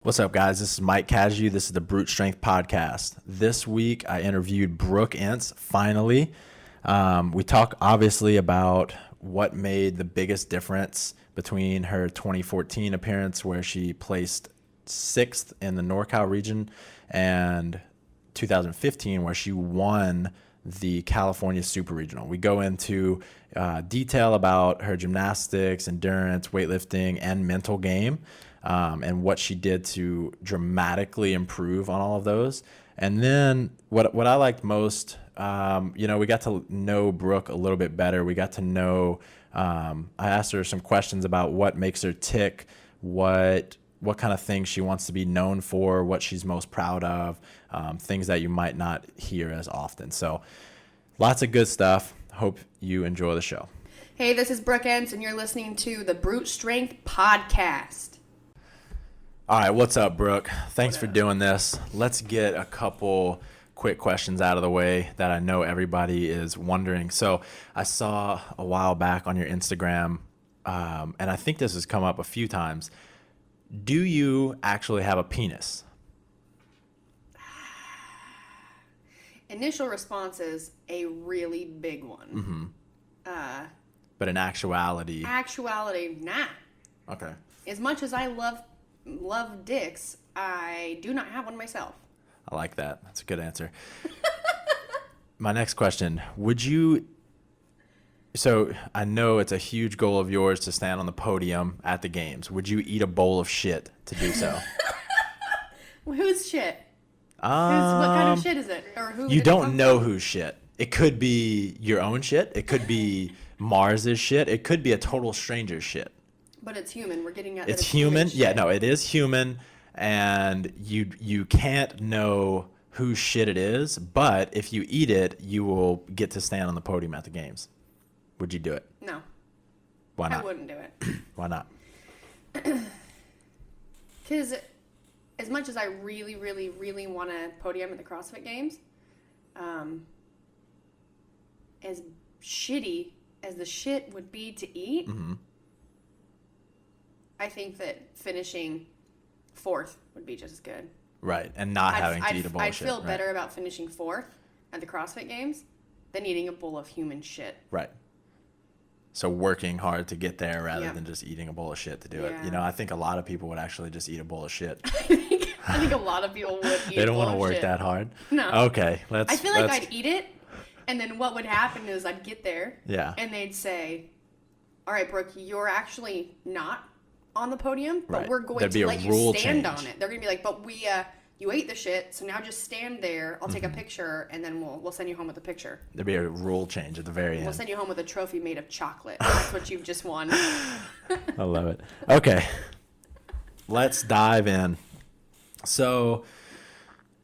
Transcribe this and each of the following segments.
What's up, guys? This is Mike Casu. This is the Brute Strength Podcast. This week, I interviewed Brooke Ence, finally. We talk, obviously, about what made the biggest difference between her 2014 appearance, where she placed 6th in the NorCal region, and 2015, where she won the California Super Regional. We go into detail about her gymnastics, endurance, weightlifting, and mental game, and what she did to dramatically improve on all of those. And then what I liked most, we got to know Brooke a little bit better. We got to know, I asked her some questions about what makes her tick, what kind of things she wants to be known for, what she's most proud of, things that you might not hear as often. So lots of good stuff. Hope you enjoy the show. Hey, this is Brooke Ence, and you're listening to the Brute Strength Podcast. All right, what's up, Brooke? Thanks for doing this. Let's get a couple quick questions out of the way that I know everybody is wondering. So I saw a while back on your Instagram, and I think this has come up a few times. Do you actually have a penis? Initial response is a really big one. Mm-hmm. But in actuality... nah. Okay. As much as I love dicks, I do not have one myself. I like that. That's a good answer. My next question, would you... So I know it's a huge goal of yours to stand on the podium at the games. Would you eat a bowl of shit to do so? Whose shit? What kind of shit is it? Or who? You don't know whose shit. It could be your own shit. It could be Mars's shit. It could be a total stranger's shit. But it's human. We're getting at it's human. Yeah, no, it is human, and you can't know whose shit it is. But if you eat it, you will get to stand on the podium at the games. Would you do it? No. Why not? I wouldn't do it. Why not? Because as much as I really, really, really want a podium at the CrossFit Games, as shitty as the shit would be to eat, mm-hmm. I think that finishing 4th would be just as good. Right, and not having to eat a bowl of shit. I'd feel better about finishing 4th at the CrossFit Games than eating a bowl of human shit. Right. So working hard to get there rather than just eating a bowl of shit to do it. You know, I think a lot of people would actually just eat a bowl of shit. I think a lot of people would eat a bowl of shit. They don't want to work that hard? No. Okay. I feel like I'd eat it, and then what would happen is I'd get there, and they'd say, all right, Brooke, you're actually not on the podium, but we're going to let you stand on it. They're going to be like, but you ate the shit, so now just stand there. I'll take a picture, and then we'll send you home with a picture. There'd be a rule change at the very end. We'll send you home with a trophy made of chocolate. That's what you've just won. I love it. Okay, let's dive in. So,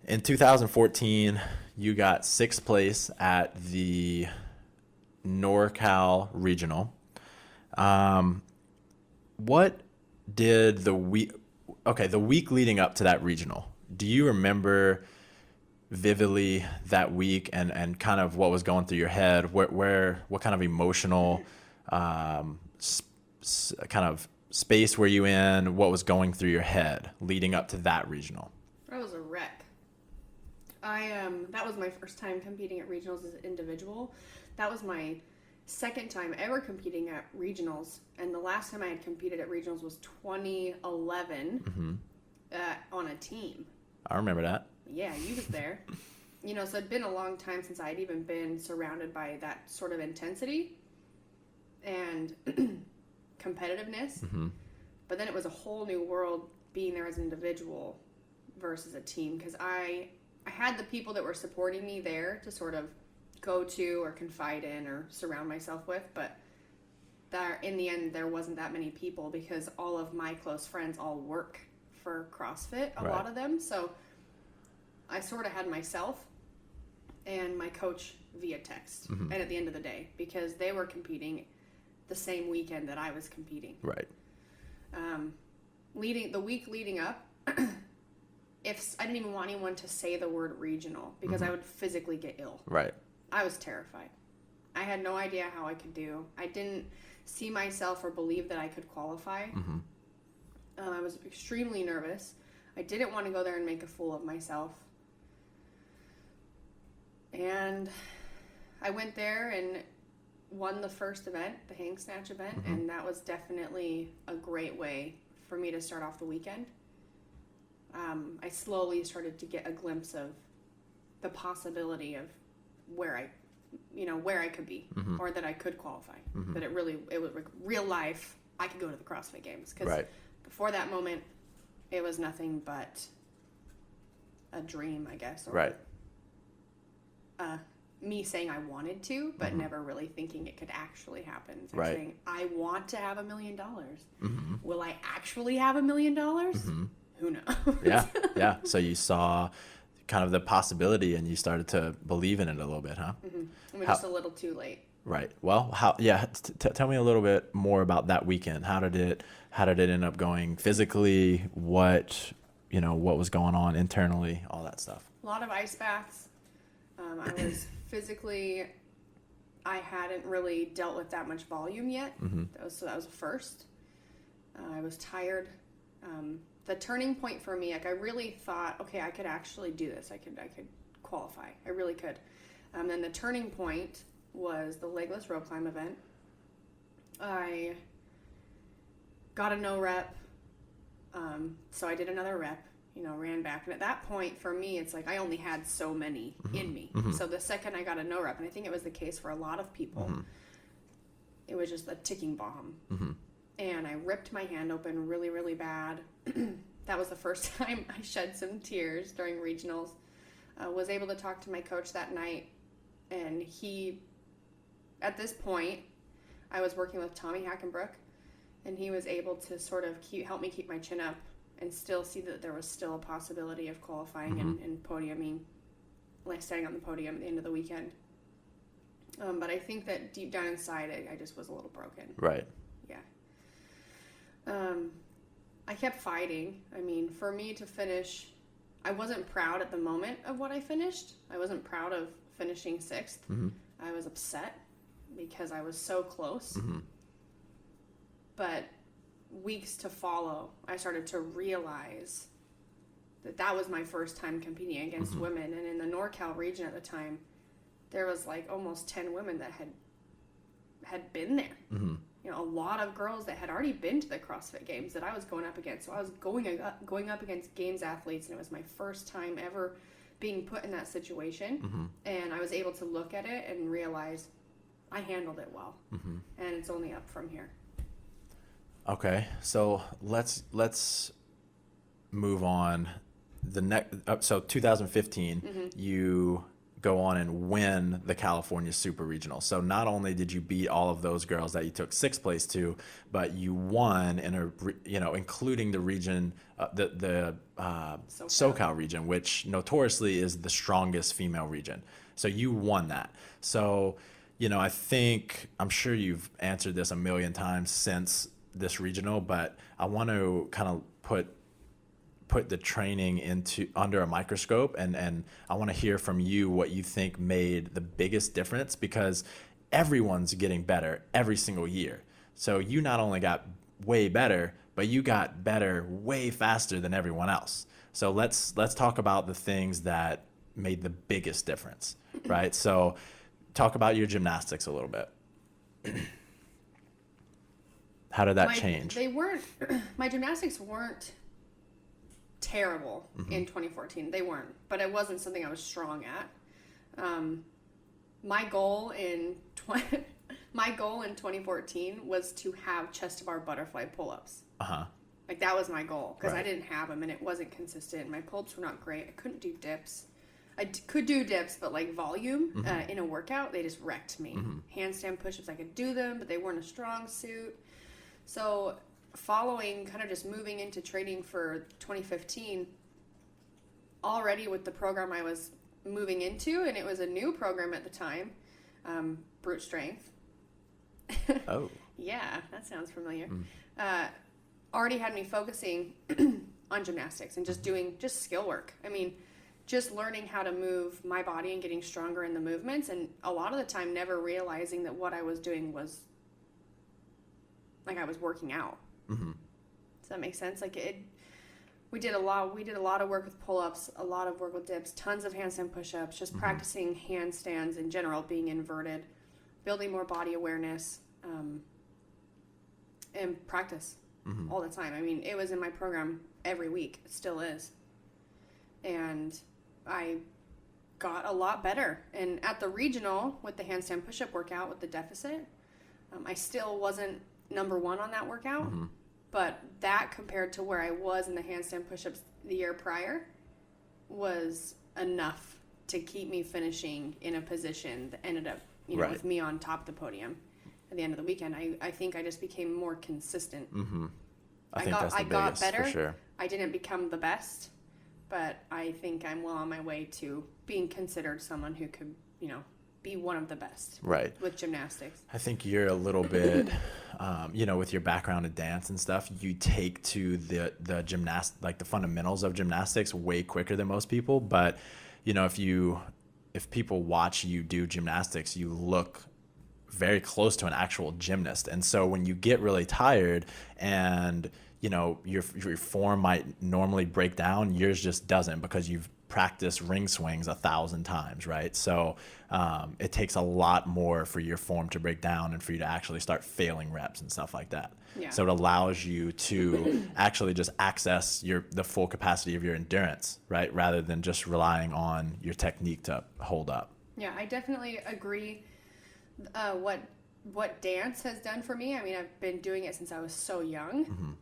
in 2014, you got 6th place at the NorCal Regional. What did the week leading up to that regional, do you remember vividly that week and kind of what was going through your head? What kind of emotional kind of space were you in? What was going through your head leading up to that regional? I was a wreck. That was my first time competing at regionals as an individual. That was my second time ever competing at regionals, and the last time I had competed at regionals was 2011 on a team. I remember that. Yeah, you was there. So it'd been a long time since I'd even been surrounded by that sort of intensity and competitiveness. Mm-hmm. But then it was a whole new world being there as an individual versus a team, because I had the people that were supporting me there to sort of go to or confide in or surround myself with, but in the end there wasn't that many people because all of my close friends all work for CrossFit, a lot of them, so I sort of had myself and my coach via text, and at the end of the day, because they were competing the same weekend that I was competing. Right. The week leading up, if I didn't even want anyone to say the word regional because I would physically get ill. Right. I was terrified. I had no idea how I could do. I didn't see myself or believe that I could qualify. I was extremely nervous. I didn't want to go there and make a fool of myself. And I went there and won the first event, the hang snatch event, and that was definitely a great way for me to start off the weekend. I slowly started to get a glimpse of the possibility of where I could be, or that I could qualify. That it was like real life. I could go to the CrossFit Games, because before that moment, it was nothing but a dream, I guess. Or, me saying I wanted to, but never really thinking it could actually happen. So saying, I want to have $1 million. Will I actually have $1 million? Who knows? Yeah. So you saw kind of the possibility, and you started to believe in it a little bit, huh? I mean, just a little too late. Right. Well, tell me a little bit more about that weekend. How did it end up going physically? What was going on internally? All that stuff. A lot of ice baths. I was physically, I hadn't really dealt with that much volume yet. That was a first. I was tired. The turning point for me, like, I really thought, okay, I could actually do this. I could qualify. I really could. Then the turning point was the Legless rope climb event. I got a no rep. So I did another rep, ran back. And at that point, for me, it's like I only had so many in me. So the second I got a no rep, and I think it was the case for a lot of people, it was just a ticking bomb. And I ripped my hand open really, really bad. That was the first time I shed some tears during regionals. Was able to talk to my coach that night, and he, at this point, I was working with Tommy Hackenbrook, and he was able to sort of help me keep my chin up and still see that there was still a possibility of qualifying and podiuming, like standing on the podium at the end of the weekend. But I think that deep down inside, I just was a little broken. Right. Yeah. I kept fighting. I mean, for me to finish, I wasn't proud at the moment of what I finished. I wasn't proud of finishing 6th. I was upset because I was so close. But weeks to follow, I started to realize that was my first time competing against women. And in the NorCal region at the time, there was like almost 10 women that had been there. A lot of girls that had already been to the CrossFit Games that I was going up against. So I was going up against Games athletes, and it was my first time ever being put in that situation. And I was able to look at it and realize I handled it well. And it's only up from here. Okay, so let's move on. So 2015, you go on and win the California Super Regional. So not only did you beat all of those girls that you took 6th place to, but you won in including the region, the SoCal region, which notoriously is the strongest female region. So you won that. So, I'm sure you've answered this a million times since this regional, but I want to kind of put the training under a microscope, and I want to hear from you what you think made the biggest difference, because everyone's getting better every single year. So you not only got way better, but you got better way faster than everyone else. So let's talk about the things that made the biggest difference, right? So talk about your gymnastics a little bit. How did that change? My gymnastics weren't terrible in 2014. They weren't, but it wasn't something I was strong at. My goal in 2014 was to have chest to bar butterfly pull-ups. Like, that was my goal, because I didn't have them, and it wasn't consistent. My pull-ups were not great. I couldn't do dips. I could do dips, but like volume in a workout, they just wrecked me. Handstand push-ups, I could do them, but they weren't a strong suit. So following, kind of just moving into training for 2015, already with the program I was moving into, and it was a new program at the time, Brute Strength. Oh. Yeah, that sounds familiar. Already had me focusing on gymnastics and just doing skill work. I mean, just learning how to move my body and getting stronger in the movements, and a lot of the time never realizing that what I was doing was like I was working out. Does that make sense? Like, We did a lot of work with pull-ups, a lot of work with dips, tons of handstand push-ups, just practicing handstands in general, being inverted, building more body awareness, and practice all the time. I mean, it was in my program every week. It still is. And I got a lot better. And at the regional with the handstand push-up workout with the deficit, I still wasn't number one on that workout. But that compared to where I was in the handstand push-ups the year prior was enough to keep me finishing in a position that ended up, with me on top of the podium at the end of the weekend. I think I just became more consistent. I got better. For sure. I didn't become the best, but I think I'm well on my way to being considered someone who could, be one of the best with gymnastics. I think you're a little bit, with your background in dance and stuff, you take to the like the fundamentals of gymnastics way quicker than most people. But, if people watch you do gymnastics, you look very close to an actual gymnast. And so when you get really tired and, your form might normally break down, yours just doesn't because you've practiced ring swings 1,000 times, right? So it takes a lot more for your form to break down and for you to actually start failing reps and stuff like that. Yeah. So it allows you to actually just access the full capacity of your endurance, right? Rather than just relying on your technique to hold up. Yeah, I definitely agree. What dance has done for me, I mean, I've been doing it since I was so young,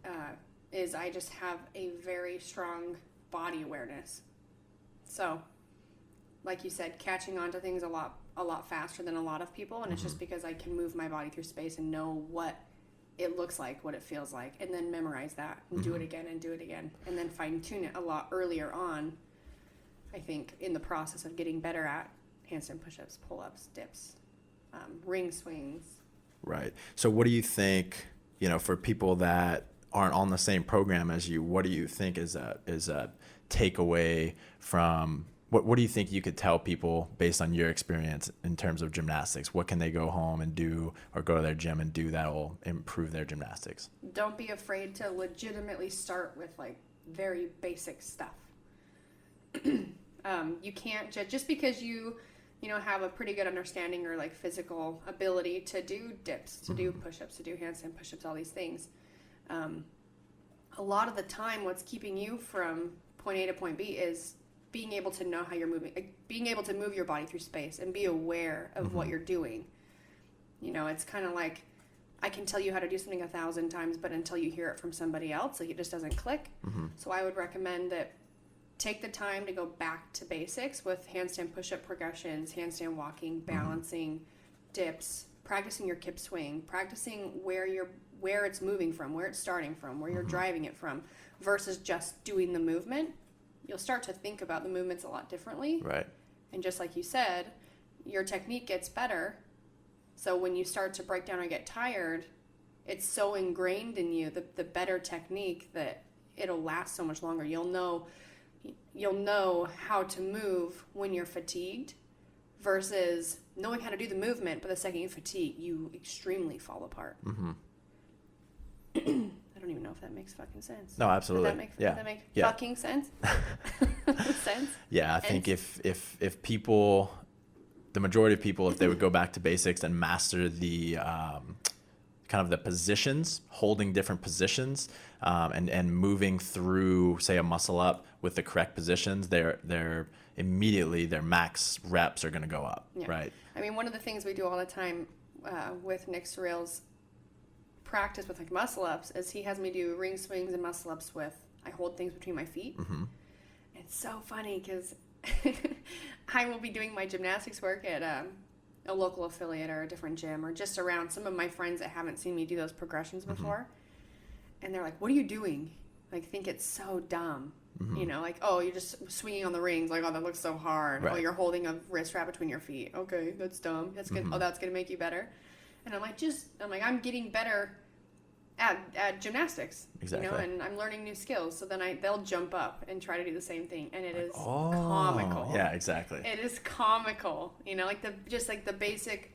is I just have a very strong body awareness. So, like you said, catching on to things a lot faster than a lot of people, and it's just because I can move my body through space and know what it looks like, what it feels like, and then memorize that and do it again and do it again, and then fine-tune it a lot earlier on, I think, in the process of getting better at handstand push-ups, pull-ups, dips, ring swings. Right. So what do you think, for people that aren't on the same program as you, what do you think is a takeaway from, what do you think you could tell people based on your experience in terms of gymnastics? What can they go home and do or go to their gym and do that will improve their gymnastics? Don't be afraid to legitimately start with like very basic stuff. You can't just because you have a pretty good understanding or like physical ability to do dips, to do push-ups, to do handstand push-ups, all these things. A lot of the time what's keeping you from point A to point B is being able to know how you're moving, being able to move your body through space and be aware of what you're doing. It's kind of like I can tell you how to do something 1,000 times, but until you hear it from somebody else, like it just doesn't click. So I would recommend that take the time to go back to basics with handstand push-up progressions, handstand walking, balancing, dips, practicing your kip swing, practicing where it's moving from, where it's starting from, where you're driving it from, versus just doing the movement. You'll start to think about the movements a lot differently. Right. And just like you said, your technique gets better. So when you start to break down or get tired, it's so ingrained in you, the better technique, that it'll last so much longer. You'll know how to move when you're fatigued versus knowing how to do the movement, but the second you fatigue, you extremely fall apart. I don't even know if that makes fucking sense. No, absolutely. Does that make fucking sense? Sense? Yeah, I think if people, the majority of people, if they would go back to basics and master the kind of the positions, holding different positions, and moving through, say, a muscle up with the correct positions, they're immediately their max reps are going to go up, right? I mean, one of the things we do all the time with Nick Surreal's practice with like muscle ups is he has me do ring swings and muscle ups with, I hold things between my feet. It's so funny because I will be doing my gymnastics work at a local affiliate or a different gym or just around some of my friends that haven't seen me do those progressions before. And they're like, what are you doing? Like, think it's so dumb. Like, oh, you're just swinging on the rings. Like, oh, that looks so hard. Right. Oh, you're holding a wrist wrap between your feet. Okay, that's dumb. That's good. Oh, that's going to make you better. And I'm getting better at gymnastics, exactly. And I'm learning new skills. So then they'll jump up and try to do the same thing, and it is comical. Yeah, exactly. It is comical, like the basic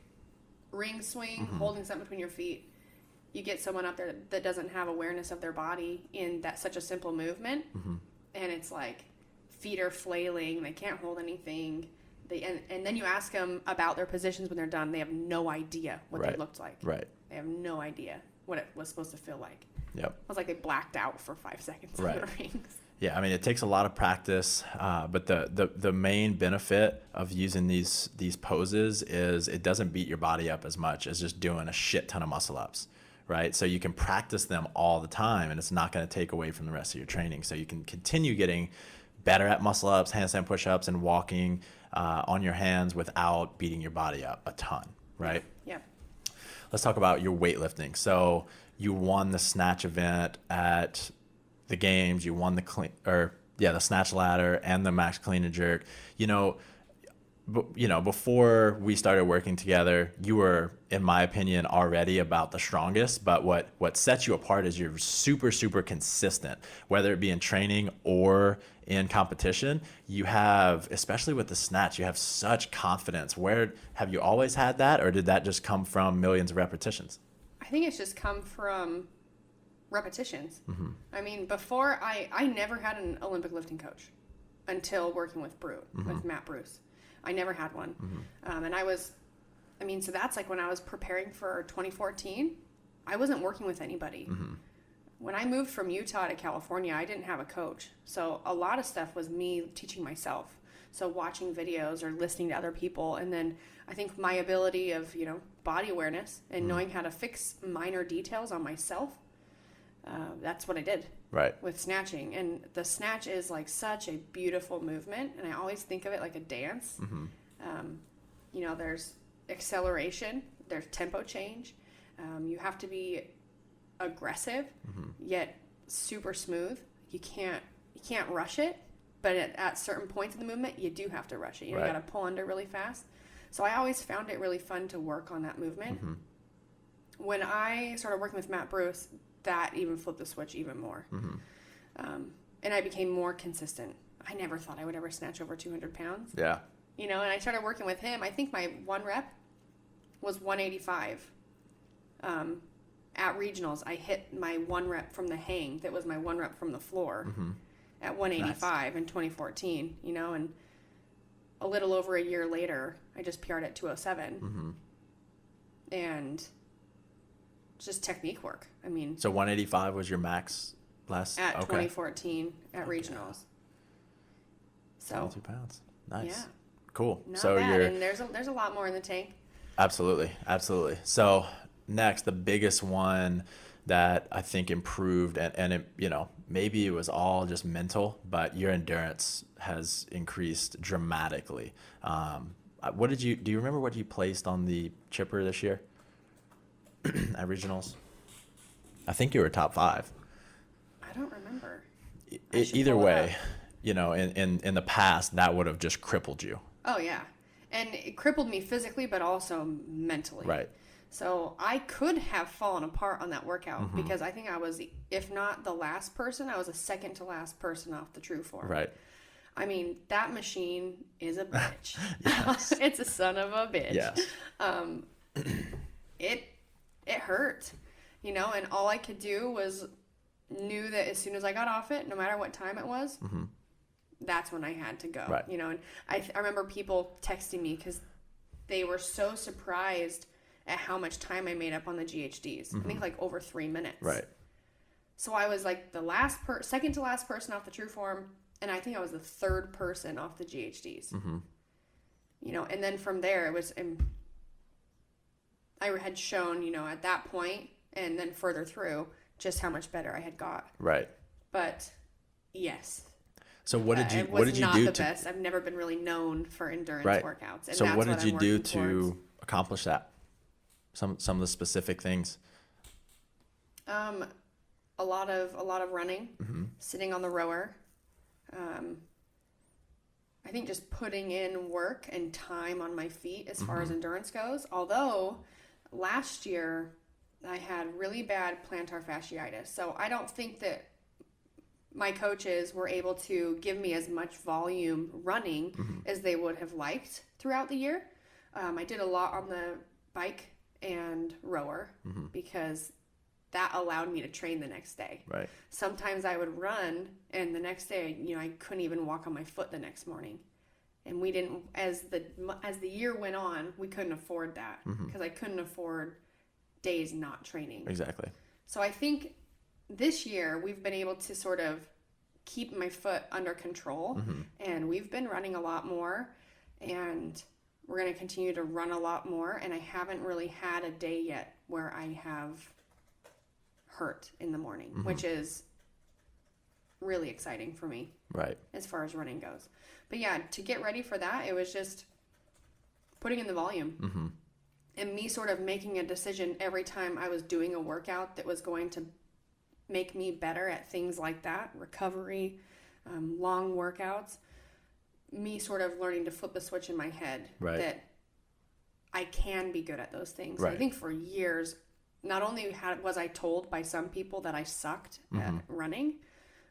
ring swing, holding something between your feet. you get someone out there that doesn't have awareness of their body in that such a simple movement, and it's like feet are flailing, they can't hold anything. And then you ask them about their positions when they're done, they have no idea what they looked like. Right. They have no idea what it was supposed to feel like. Yep. It was like they blacked out for 5 seconds on the rings. Yeah, I mean, it takes a lot of practice, but the main benefit of using these poses is it doesn't beat your body up as much as just doing a shit ton of muscle ups, right? So you can practice them all the time, and it's not going to take away from the rest of your training. So you can continue getting better at muscle ups, handstand push-ups, and walking on your hands without beating your body up a ton, right? Yeah. Let's talk about your weightlifting. So you won the snatch event at the games. You won the snatch ladder and the max clean and jerk. Before we started working together, you were, in my opinion, already about the strongest. But what sets you apart is you're super, super consistent, whether it be in training or in competition. You have, especially with the snatch, you have such confidence. Where have you always had that, or did that just come from millions of repetitions? I think it's just come from repetitions. I mean, before I never had an Olympic lifting coach until working with with Matt Bruce. I never had one. And so that's like when I was preparing for 2014, I wasn't working with anybody. When I moved from Utah to California, I didn't have a coach. So a lot of stuff was me teaching myself. So watching videos or listening to other people. And then I think my ability of, body awareness and knowing how to fix minor details on myself, that's what I did. Right. With snatching. And the snatch is like such a beautiful movement, and I always think of it like a dance. There's acceleration, there's tempo change. You have to be aggressive yet super smooth. You can't rush it, but at certain points in the movement you do have to rush it. You got to pull under really fast. So I always found it really fun to work on that movement. When I started working with Matt Bruce, that even flipped the switch even more. And I became more consistent. I never thought I would ever snatch over 200 pounds. Yeah. And I started working with him. I think my one rep was 185. At regionals, I hit my one rep from the hang. That was my one rep from the floor at 185 in 2014, and a little over a year later, I just PR'd at 207. And just technique work. I mean, so 185 was your max last at 2014 at regionals. So 22 pounds. Nice. Yeah. Cool. Not so bad. And there's a lot more in the tank. Absolutely. So next, the biggest one that I think improved, and it, maybe it was all just mental, but your endurance has increased dramatically. Do you remember what you placed on the chipper this year at regionals? I think you were top 5. I don't remember. Either way, in the past, that would have just crippled you. Oh, yeah. And it crippled me physically, but also mentally. Right. So I could have fallen apart on that workout because I think I was, if not the last person, I was a second to last person off the true form. Right. I mean, that machine is a bitch. Yes. It's a son of a bitch. Yes. It hurt, and all I could do was knew that as soon as I got off it, no matter what time it was, that's when I had to go. Right. And I remember people texting me because they were so surprised at how much time I made up on the GHDs. I think like over 3 minutes. Right. So I was like the second to last person off the true form, and I think I was the third person off the GHDs. And then from there it was, I had shown, at that point and then further through just how much better I had got. Right. But yes. So what did you it what was did you not do the to best. I've never been really known for endurance workouts. And so that's what did I'm you do working to towards. accomplish that? Some of the specific things. A lot of running, sitting on the rower. I think just putting in work and time on my feet as far as endurance goes. Although last year I had really bad plantar fasciitis. So I don't think that my coaches were able to give me as much volume running as they would have liked throughout the year. I did a lot on the bike and rower because that allowed me to train the next day. Right. Sometimes I would run, and the next day, I couldn't even walk on my foot the next morning. And we didn't, as the year went on, we couldn't afford that because I couldn't afford days not training. Exactly. So I think this year we've been able to sort of keep my foot under control, and we've been running a lot more, and we're going to continue to run a lot more. And I haven't really had a day yet where I have hurt in the morning, which is really exciting for me. Right. As far as running goes. But yeah, to get ready for that, it was just putting in the volume and me sort of making a decision every time I was doing a workout that was going to make me better at things like that, recovery, long workouts, me sort of learning to flip the switch in my head that I can be good at those things. Right. I think for years, not only was I told by some people that I sucked at running,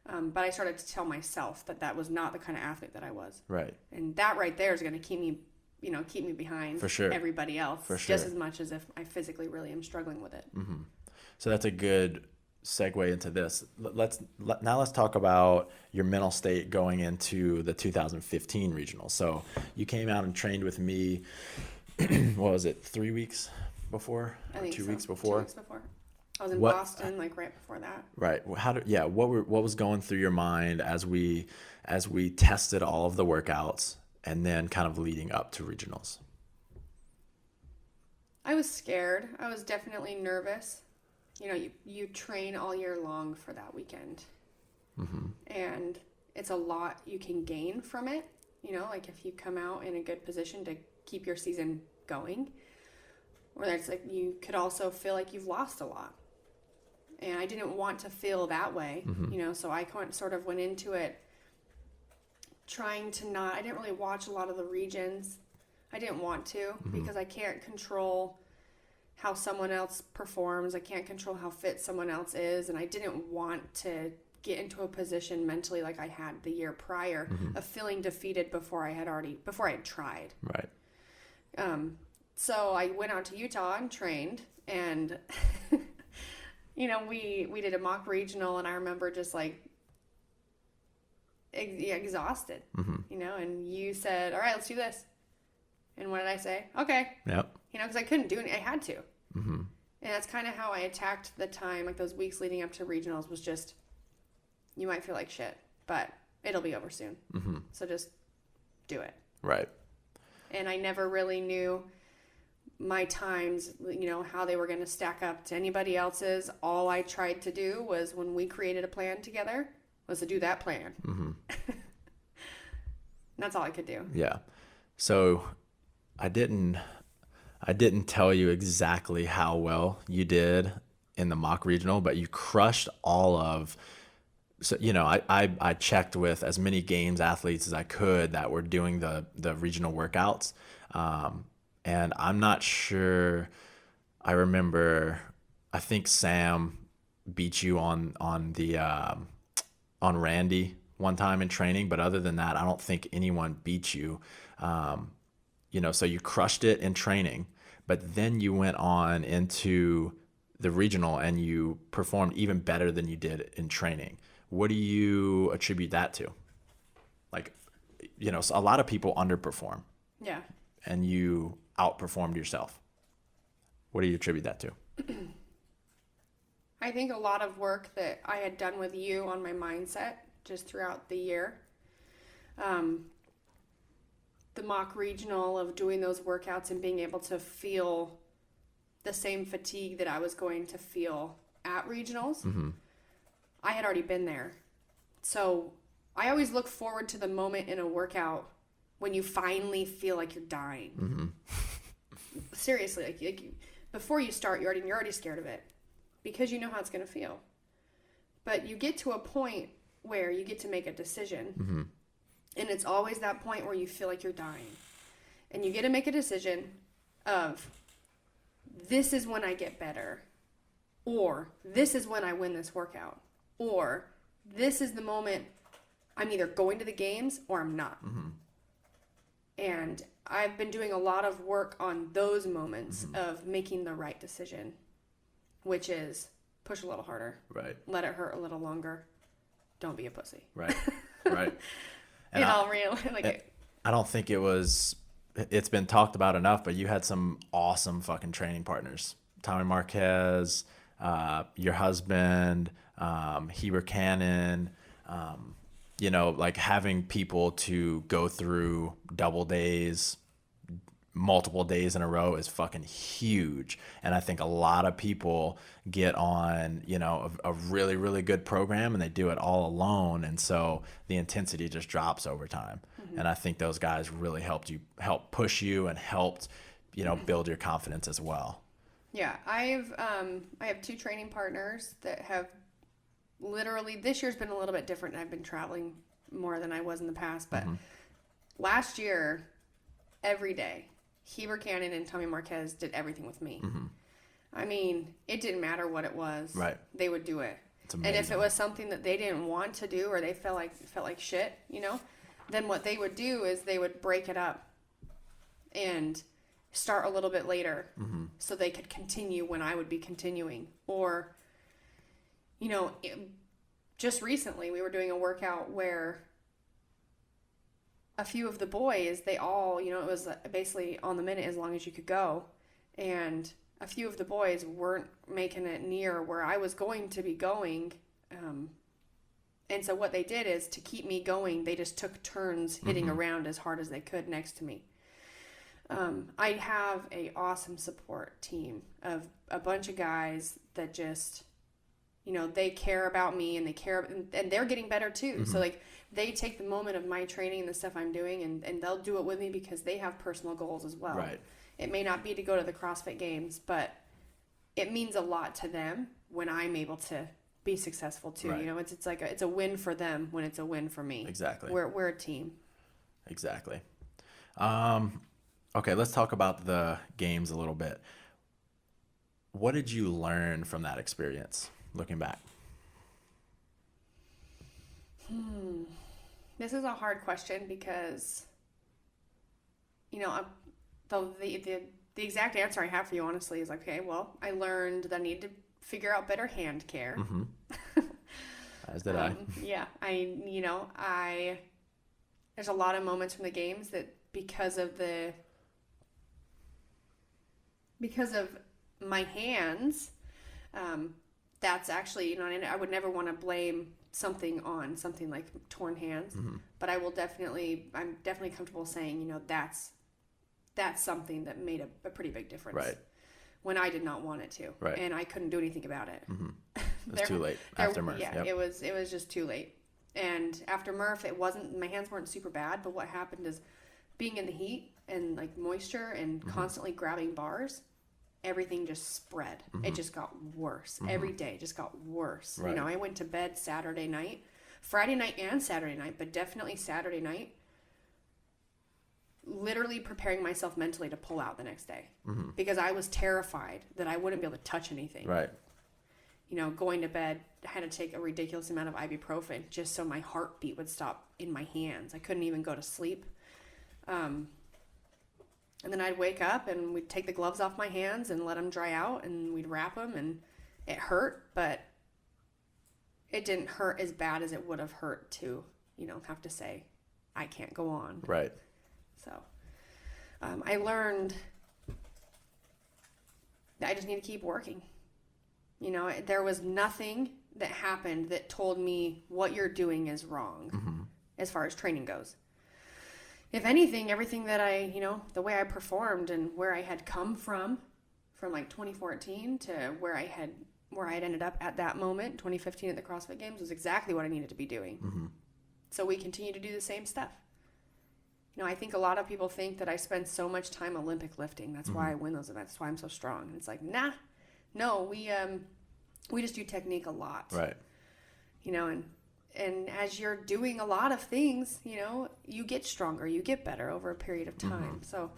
but I started to tell myself that was not the kind of athlete that I was. Right. And that right there is going to keep me behind for sure. everybody else for sure. just as much as if I physically really am struggling with it. So that's a good segue into this. Now let's talk about your mental state going into the 2015 regional. So you came out and trained with me, what was it, 3 weeks before? I think 2 so. weeks before? 2 weeks before. I was in Boston right before that. Right. What was going through your mind as we tested all of the workouts and then kind of leading up to regionals? I was scared. I was definitely nervous. You train all year long for that weekend. And it's a lot you can gain from it. Like if you come out in a good position to keep your season going, or it's like you could also feel like you've lost a lot. And I didn't want to feel that way, so I sort of went into it trying to I didn't really watch a lot of the regions. I didn't want to because I can't control how someone else performs. I can't control how fit someone else is. And I didn't want to get into a position mentally like I had the year prior of feeling defeated before I had tried. Right. So I went out to Utah and trained, and we did a mock regional, and I remember just like exhausted, and you said, all right, let's do this. And what did I say? Okay. Yep. Because I couldn't do it. I had to. And that's kind of how I attacked the time, like those weeks leading up to regionals, was just, you might feel like shit, but it'll be over soon. So just do it. Right. And I never really knew my times, how they were going to stack up to anybody else's. All I tried to do was, when we created a plan together, was to do that plan. That's all I could do. Yeah. So I didn't tell you exactly how well you did in the mock regional, but you crushed all of. So, I checked with as many games athletes as I could that were doing the regional workouts. And I'm not sure. I remember, I think Sam beat you on Randy one time in training, but other than that, I don't think anyone beat you. So you crushed it in training, but then you went on into the regional and you performed even better than you did in training. What do you attribute that to? Like, so a lot of people underperform. Yeah. And you outperformed yourself. What do you attribute that to? I think a lot of work that I had done with you on my mindset just throughout the year. The mock regional of doing those workouts and being able to feel the same fatigue that I was going to feel at regionals. I had already been there. So I always look forward to the moment in a workout when you finally feel like you're dying. Seriously, like before you start, you're already scared of it because you know how it's going to feel. But you get to a point where you get to make a decision, and it's always that point where you feel like you're dying, and you get to make a decision of, this is when I get better, or this is when I win this workout, or this is the moment I'm either going to the games or I'm not. And I've been doing a lot of work on those moments of making the right decision, which is push a little harder. Right. Let it hurt a little longer. Don't be a pussy. Right. Right. And In all real, like, I don't think it's been talked about enough, but you had some awesome fucking training partners. Tommy Marquez, your husband, Heber Cannon, you know, like having people to go through double days, multiple days in a row is fucking huge. And I think a lot of people get on, you know, a really, really good program and they do it all alone. And so the intensity just drops over time. Mm-hmm. And I think those guys really helped push you and helped, you know, build your confidence as well. Yeah. I have 2 training partners that have literally, this year's been a little bit different. I've been traveling more than I was in the past, but last year, every day, Heber Cannon and Tommy Marquez did everything with me. Mm-hmm. I mean, it didn't matter what it was. Right. They would do it. It's amazing. And if it was something that they didn't want to do or they felt like shit, you know, then what they would do is they would break it up and start a little bit later so they could continue when I would be continuing. Or, you know, just recently we were doing a workout where a few of the boys, they all, you know, it was basically on the minute as long as you could go. And a few of the boys weren't making it near where I was going to be going. And so what they did is to keep me going, they just took turns hitting around as hard as they could next to me. I have a awesome support team of a bunch of guys that just, you know, they care about me and they care, and they're getting better too. So like they take the moment of my training and the stuff I'm doing and they'll do it with me because they have personal goals as well. Right. It may not be to go to the CrossFit Games, but it means a lot to them when I'm able to be successful too. Right. You know, it's like it's a win for them when it's a win for me. Exactly. We're a team. Exactly. Okay, let's talk about the games a little bit. What did you learn from that experience, looking back? This is a hard question because, you know, the exact answer I have for you, honestly, is like, okay, well, I learned that I need to figure out better hand care. As did I. Yeah, there's a lot of moments from the games that because of my hands, that's actually, you know, I would never want to blame something on something like torn hands, but I'm definitely comfortable saying, you know, that's something that made a pretty big difference. Right. When I did not want it to. Right. And I couldn't do anything about it. It was too late after Murph. Yeah, yep. It was just too late. And after Murph, my hands weren't super bad, but what happened is being in the heat and like moisture and constantly grabbing bars, everything just spread. It just got worse. Every day just got worse. Right. You know, I went to bed Saturday night, Friday night and Saturday night, but definitely Saturday night, literally preparing myself mentally to pull out the next day because I was terrified that I wouldn't be able to touch anything. Right. You know, going to bed, I had to take a ridiculous amount of ibuprofen just so my heartbeat would stop in my hands. I couldn't even go to sleep. And then I'd wake up and we'd take the gloves off my hands and let them dry out and we'd wrap them, and it hurt, but it didn't hurt as bad as it would have hurt to, you know, have to say, I can't go on. Right. So I learned that I just need to keep working. You know, there was nothing that happened that told me what you're doing is wrong as far as training goes. If anything, everything that the way I performed and where I had come from like 2014 to where I had ended up at that moment, 2015 at the CrossFit Games, was exactly what I needed to be doing. So we continue to do the same stuff. You know, I think a lot of people think that I spend so much time Olympic lifting. That's why I win those events. That's why I'm so strong. And it's like, nah, no, we just do technique a lot. Right. You know, and as you're doing a lot of things, you know, you get stronger, you get better over a period of time. So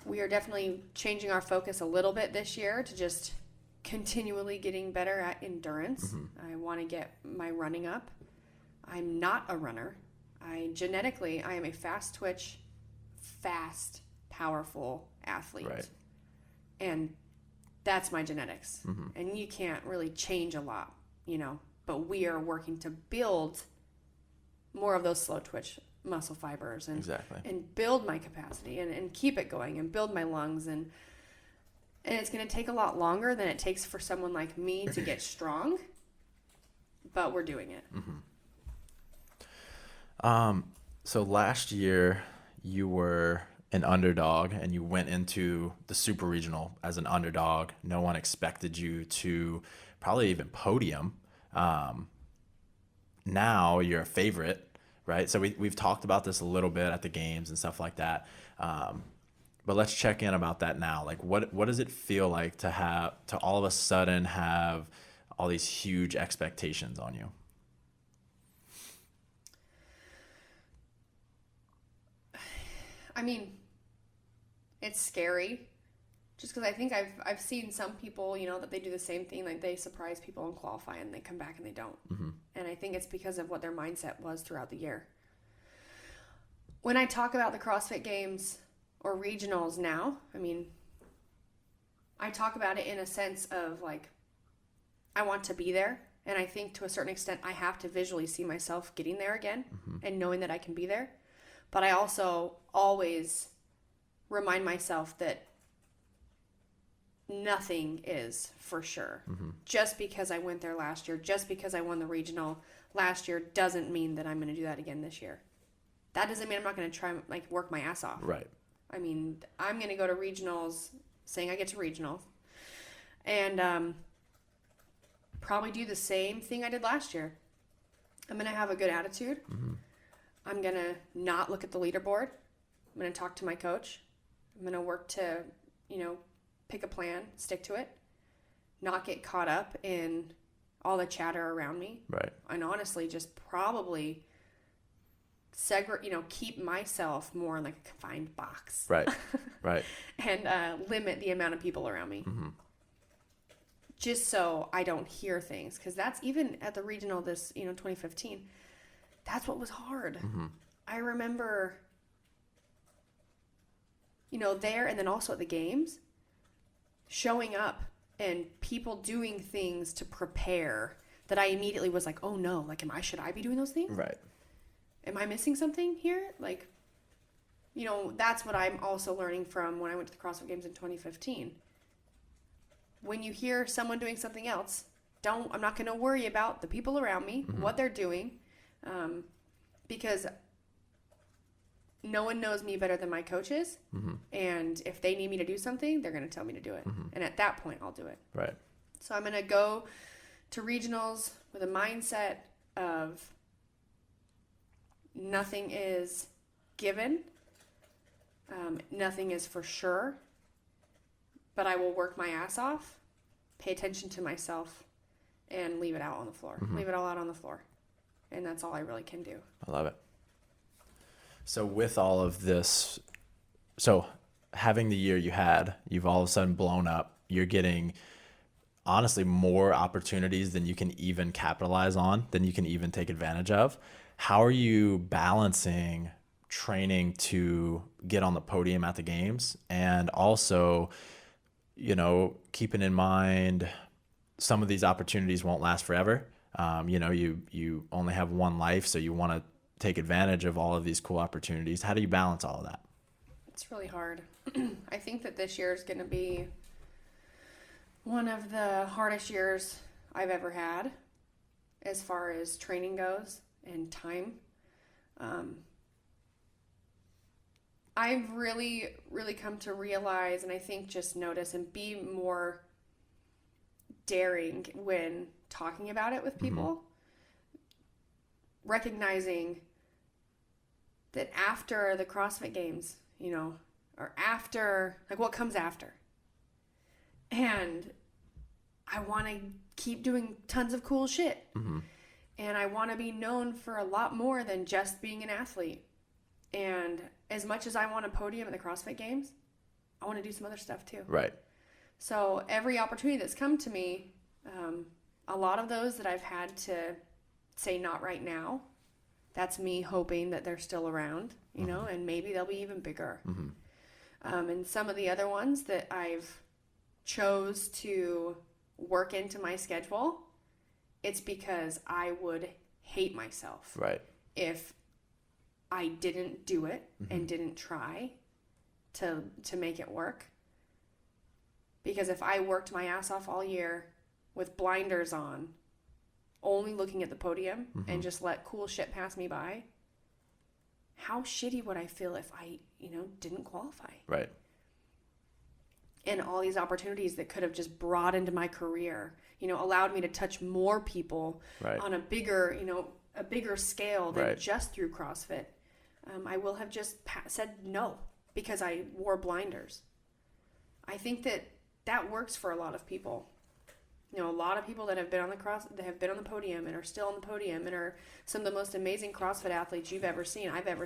we are definitely changing our focus a little bit this year to just continually getting better at endurance. I want to get my running up. I'm not a runner. I am a fast twitch, fast, powerful athlete. Right. And that's my genetics. And you can't really change a lot, but we are working to build more of those slow twitch muscle fibers and build my capacity and keep it going and build my lungs. And it's going to take a lot longer than it takes for someone like me to get strong, but we're doing it. So last year you were an underdog and you went into the super regional as an underdog. No one expected you to probably even podium. Now you're a favorite, right? So we've talked about this a little bit at the games and stuff like that. But let's check in about that now. Like what does it feel like to all of a sudden have all these huge expectations on you? I mean, it's scary just because I think I've seen some people, that they do the same thing. Like they surprise people and qualify and they come back and they don't. And I think it's because of what their mindset was throughout the year. When I talk about the CrossFit Games or regionals now, I mean, I talk about it in a sense of like, I want to be there. And I think to a certain extent, I have to visually see myself getting there again and knowing that I can be there. But I also always remind myself that nothing is for sure. Just because I went there last year, just because I won the regional last year doesn't mean that I'm going to do that again this year. That doesn't mean I'm not going to try like work my ass off. Right. I mean, I'm going to go to regionals, saying I get to regionals, and probably do the same thing I did last year. I'm going to have a good attitude. I'm going to not look at the leaderboard. I'm going to talk to my coach. I'm going to work to, pick a plan, stick to it, not get caught up in all the chatter around me. Right. And honestly, just probably keep myself more in like a confined box. Right. Right. And limit the amount of people around me. Just so I don't hear things. Because that's even at the regional this, 2015. That's what was hard. I remember, there and then also at the games, showing up and people doing things to prepare that I immediately was like, oh no, like, should I be doing those things? Right. Am I missing something here? Like, that's what I'm also learning from when I went to the CrossFit Games in 2015. When you hear someone doing something else, I'm not going to worry about the people around me, what they're doing, because no one knows me better than my coaches. And if they need me to do something, they're going to tell me to do it. And at that point, I'll do it. Right. So I'm going to go to regionals with a mindset of nothing is given. Nothing is for sure. But I will work my ass off, pay attention to myself, and leave it out on the floor. Leave it all out on the floor. And that's all I really can do. I love it. So with all of this, so having the year you had, you've all of a sudden blown up. You're getting, honestly, more opportunities than you can even capitalize on, than you can even take advantage of. How are you balancing training to get on the podium at the games and also, keeping in mind some of these opportunities won't last forever? You only have one life, so you want to take advantage of all of these cool opportunities. How do you balance all of that? It's really hard. I think that this year is going to be one of the hardest years I've ever had as far as training goes and time. I've really, really come to realize, and I think just notice and be more daring when talking about it with people. Recognizing that after the CrossFit Games, or after, like, what comes after? And I want to keep doing tons of cool shit. And I want to be known for a lot more than just being an athlete. And as much as I want a podium at the CrossFit Games, I want to do some other stuff too. Right. So every opportunity that's come to me, a lot of those that I've had to say not right now, that's me hoping that they're still around, and maybe they'll be even bigger. And some of the other ones that I've chose to work into my schedule, it's because I would hate myself. Right. If I didn't do it and didn't try to make it work. Because if I worked my ass off all year with blinders on, only looking at the podium and just let cool shit pass me by, how shitty would I feel if I, didn't qualify? Right. And all these opportunities that could have just broadened my career, allowed me to touch more people on a bigger, a bigger scale than just through CrossFit. I will have just said no because I wore blinders. I think that works for a lot of people. A lot of people that have been on the podium and are still on the podium and are some of the most amazing CrossFit athletes I've ever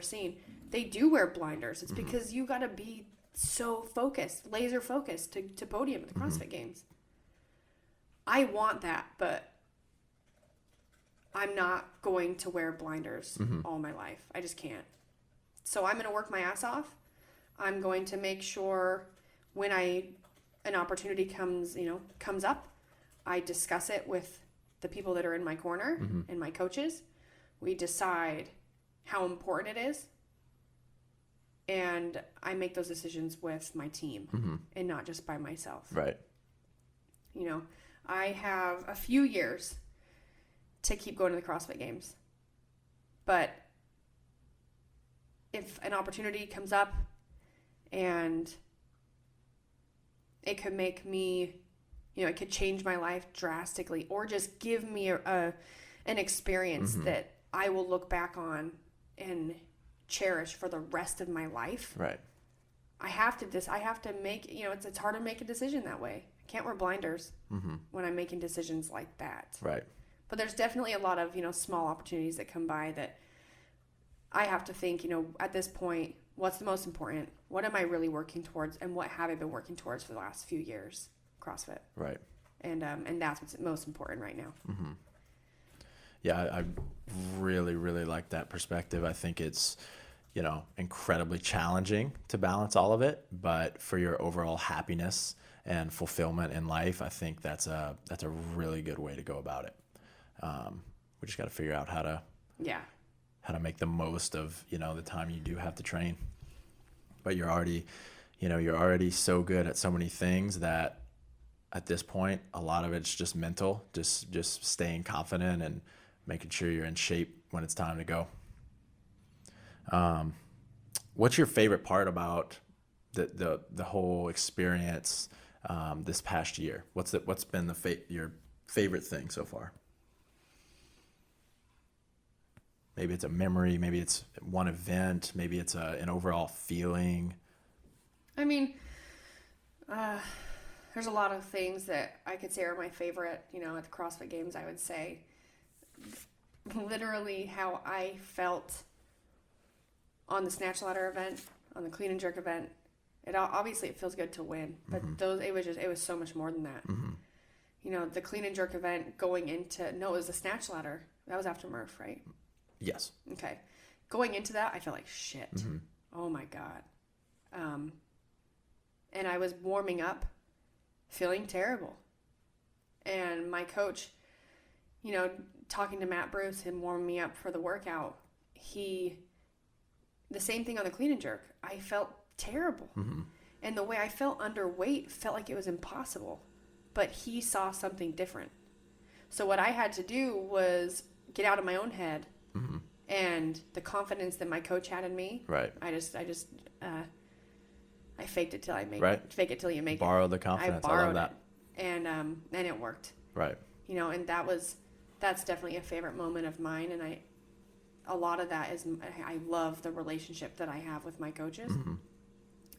seen. They do wear blinders. It's because you got to be so focused, laser focused to podium at the CrossFit Games. I want that, but I'm not going to wear blinders all my life. I just can't. So I'm going to work my ass off. I'm going to make sure when an opportunity comes up, I discuss it with the people that are in my corner and my coaches. We decide how important it is. And I make those decisions with my team and not just by myself. Right. I have a few years to keep going to the CrossFit Games. But if an opportunity comes up and it could make me, it could change my life drastically or just give me an experience that I will look back on and cherish for the rest of my life. Right. I have to make, it's hard to make a decision that way. I can't wear blinders when I'm making decisions like that. Right. But there's definitely a lot of, small opportunities that come by that I have to think, at this point, what's the most important? What am I really working towards? And what have I been working towards for the last few years? CrossFit. Right. And that's what's most important right now. Yeah, I really, really like that perspective. I think it's, incredibly challenging to balance all of it, but for your overall happiness and fulfillment in life, I think that's a really good way to go about it. We just got to figure out how to make the most of, the time you do have to train. But you're already so good at so many things that at this point, a lot of it's just mental, just staying confident and making sure you're in shape when it's time to go. What's your favorite part about the whole experience this past year? What's been your favorite thing so far? Maybe it's a memory, maybe it's one event, maybe it's an overall feeling. I mean, there's a lot of things that I could say are my favorite, at the CrossFit Games. I would say literally how I felt on the snatch ladder event, on the clean and jerk event. Obviously it feels good to win, but it was so much more than that. The clean and jerk event it was the snatch ladder. That was after Murph, right? Yes. Okay. Going into that, I felt like shit. Oh my God. And I was warming up feeling terrible. And my coach, talking to Matt Bruce, him warming me up for the workout, the same thing on the clean and jerk. I felt terrible. And the way I felt underweight felt like it was impossible. But he saw something different. So what I had to do was get out of my own head. And the confidence that my coach had in me. Right. I faked it till I make it. Fake it till you make Borrow the confidence. I love that. And it worked. Right. And that's definitely a favorite moment of mine. And a lot of that is, I love the relationship that I have with my coaches.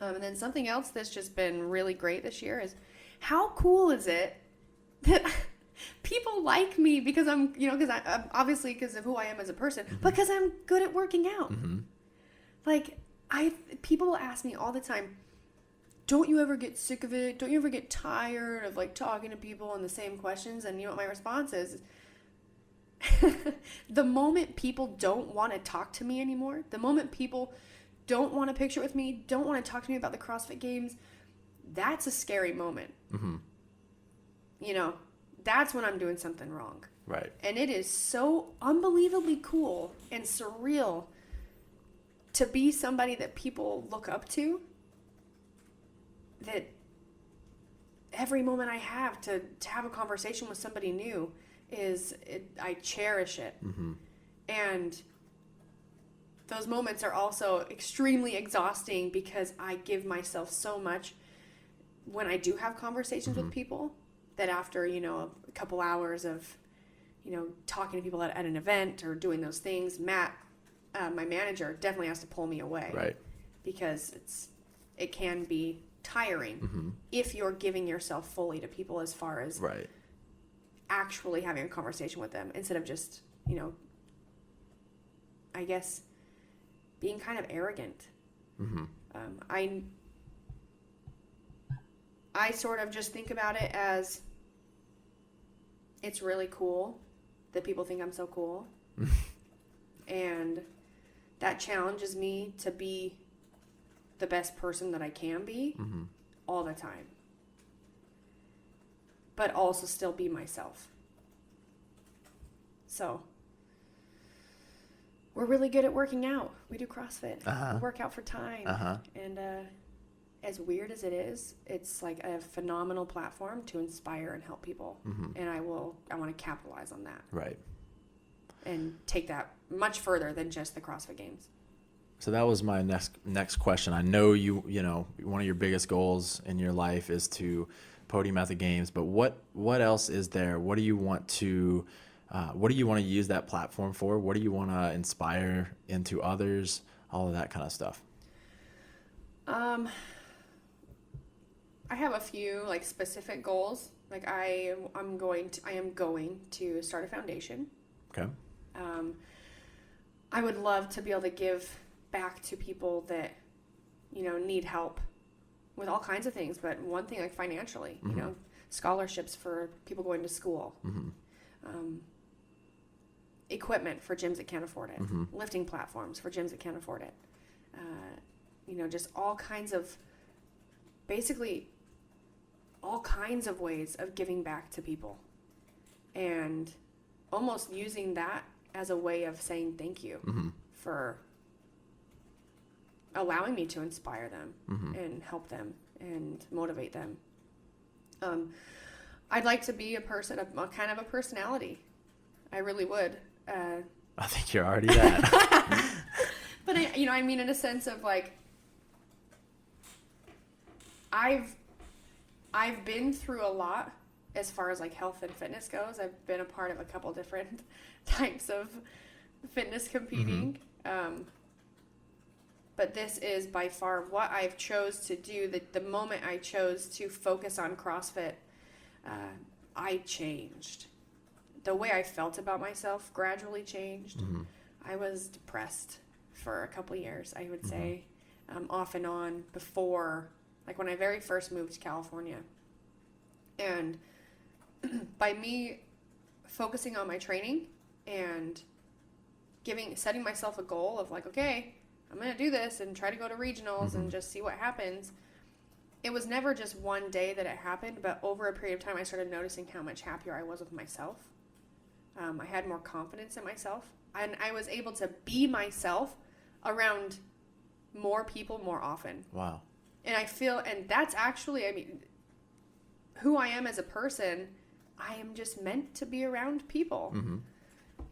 And then something else that's just been really great this year is how cool is it that people like me because I'm, because I'm obviously because of who I am as a person, because I'm good at working out. Like people will ask me all the time, don't you ever get sick of it? Don't you ever get tired of talking to people on the same questions? And you know what my response is? The moment people don't want to talk to me anymore, the moment people don't want a picture with me, don't want to talk to me about the CrossFit Games, that's a scary moment. You know, that's when I'm doing something wrong. Right. And it is so unbelievably cool and surreal to be somebody that people look up to, that every moment I have to have a conversation with somebody new I cherish it. And those moments are also extremely exhausting because I give myself so much when I do have conversations with people, that after, you know, a couple hours of, you know, talking to people at an event or doing those things, Matt, my manager, definitely has to pull me away. Right. Because it can be tiring if you're giving yourself fully to people, as far as actually having a conversation with them, instead of just, you know, I guess being kind of arrogant. I sort of just think about it as, it's really cool that people think I'm so cool. And that challenges me to be the best person that I can be all the time. But also still be myself. So, we're really good at working out. We do CrossFit. We work out for time. And as weird as it is, it's like a phenomenal platform to inspire and help people. And I want to capitalize on that. Right. And take that much further than just the CrossFit Games. So that was my next question. I know you know, one of your biggest goals in your life is to podium at the games, but what else is there? What do you want to use that platform for? What do you want to inspire into others? All of that kind of stuff. I have a few like specific goals. Like I am going to start a foundation. Okay. I would love to be able to give back to people that, you know, need help with all kinds of things, but one thing, like financially, you know, scholarships for people going to school, equipment for gyms that can't afford it, lifting platforms for gyms that can't afford it, you know, just basically all kinds of ways of giving back to people, and almost using that as a way of saying thank you for allowing me to inspire them and help them and motivate them. I'd like to be a kind of a personality. I really would. I think you're already that. But I mean, in a sense of like, I've been through a lot as far as like health and fitness goes. I've been a part of a couple different types of fitness competing. But this is by far what I've chose to do. The moment I chose to focus on CrossFit, I changed. The way I felt about myself gradually changed. I was depressed for a couple years, I would say, off and on before, like when I very first moved to California. And by me focusing on my training and setting myself a goal of like, okay, I'm going to do this and try to go to regionals and just see what happens. It was never just one day that it happened, but over a period of time, I started noticing how much happier I was with myself. I had more confidence in myself, and I was able to be myself around more people more often. Wow. And and that's actually, I mean, who I am as a person. I am just meant to be around people,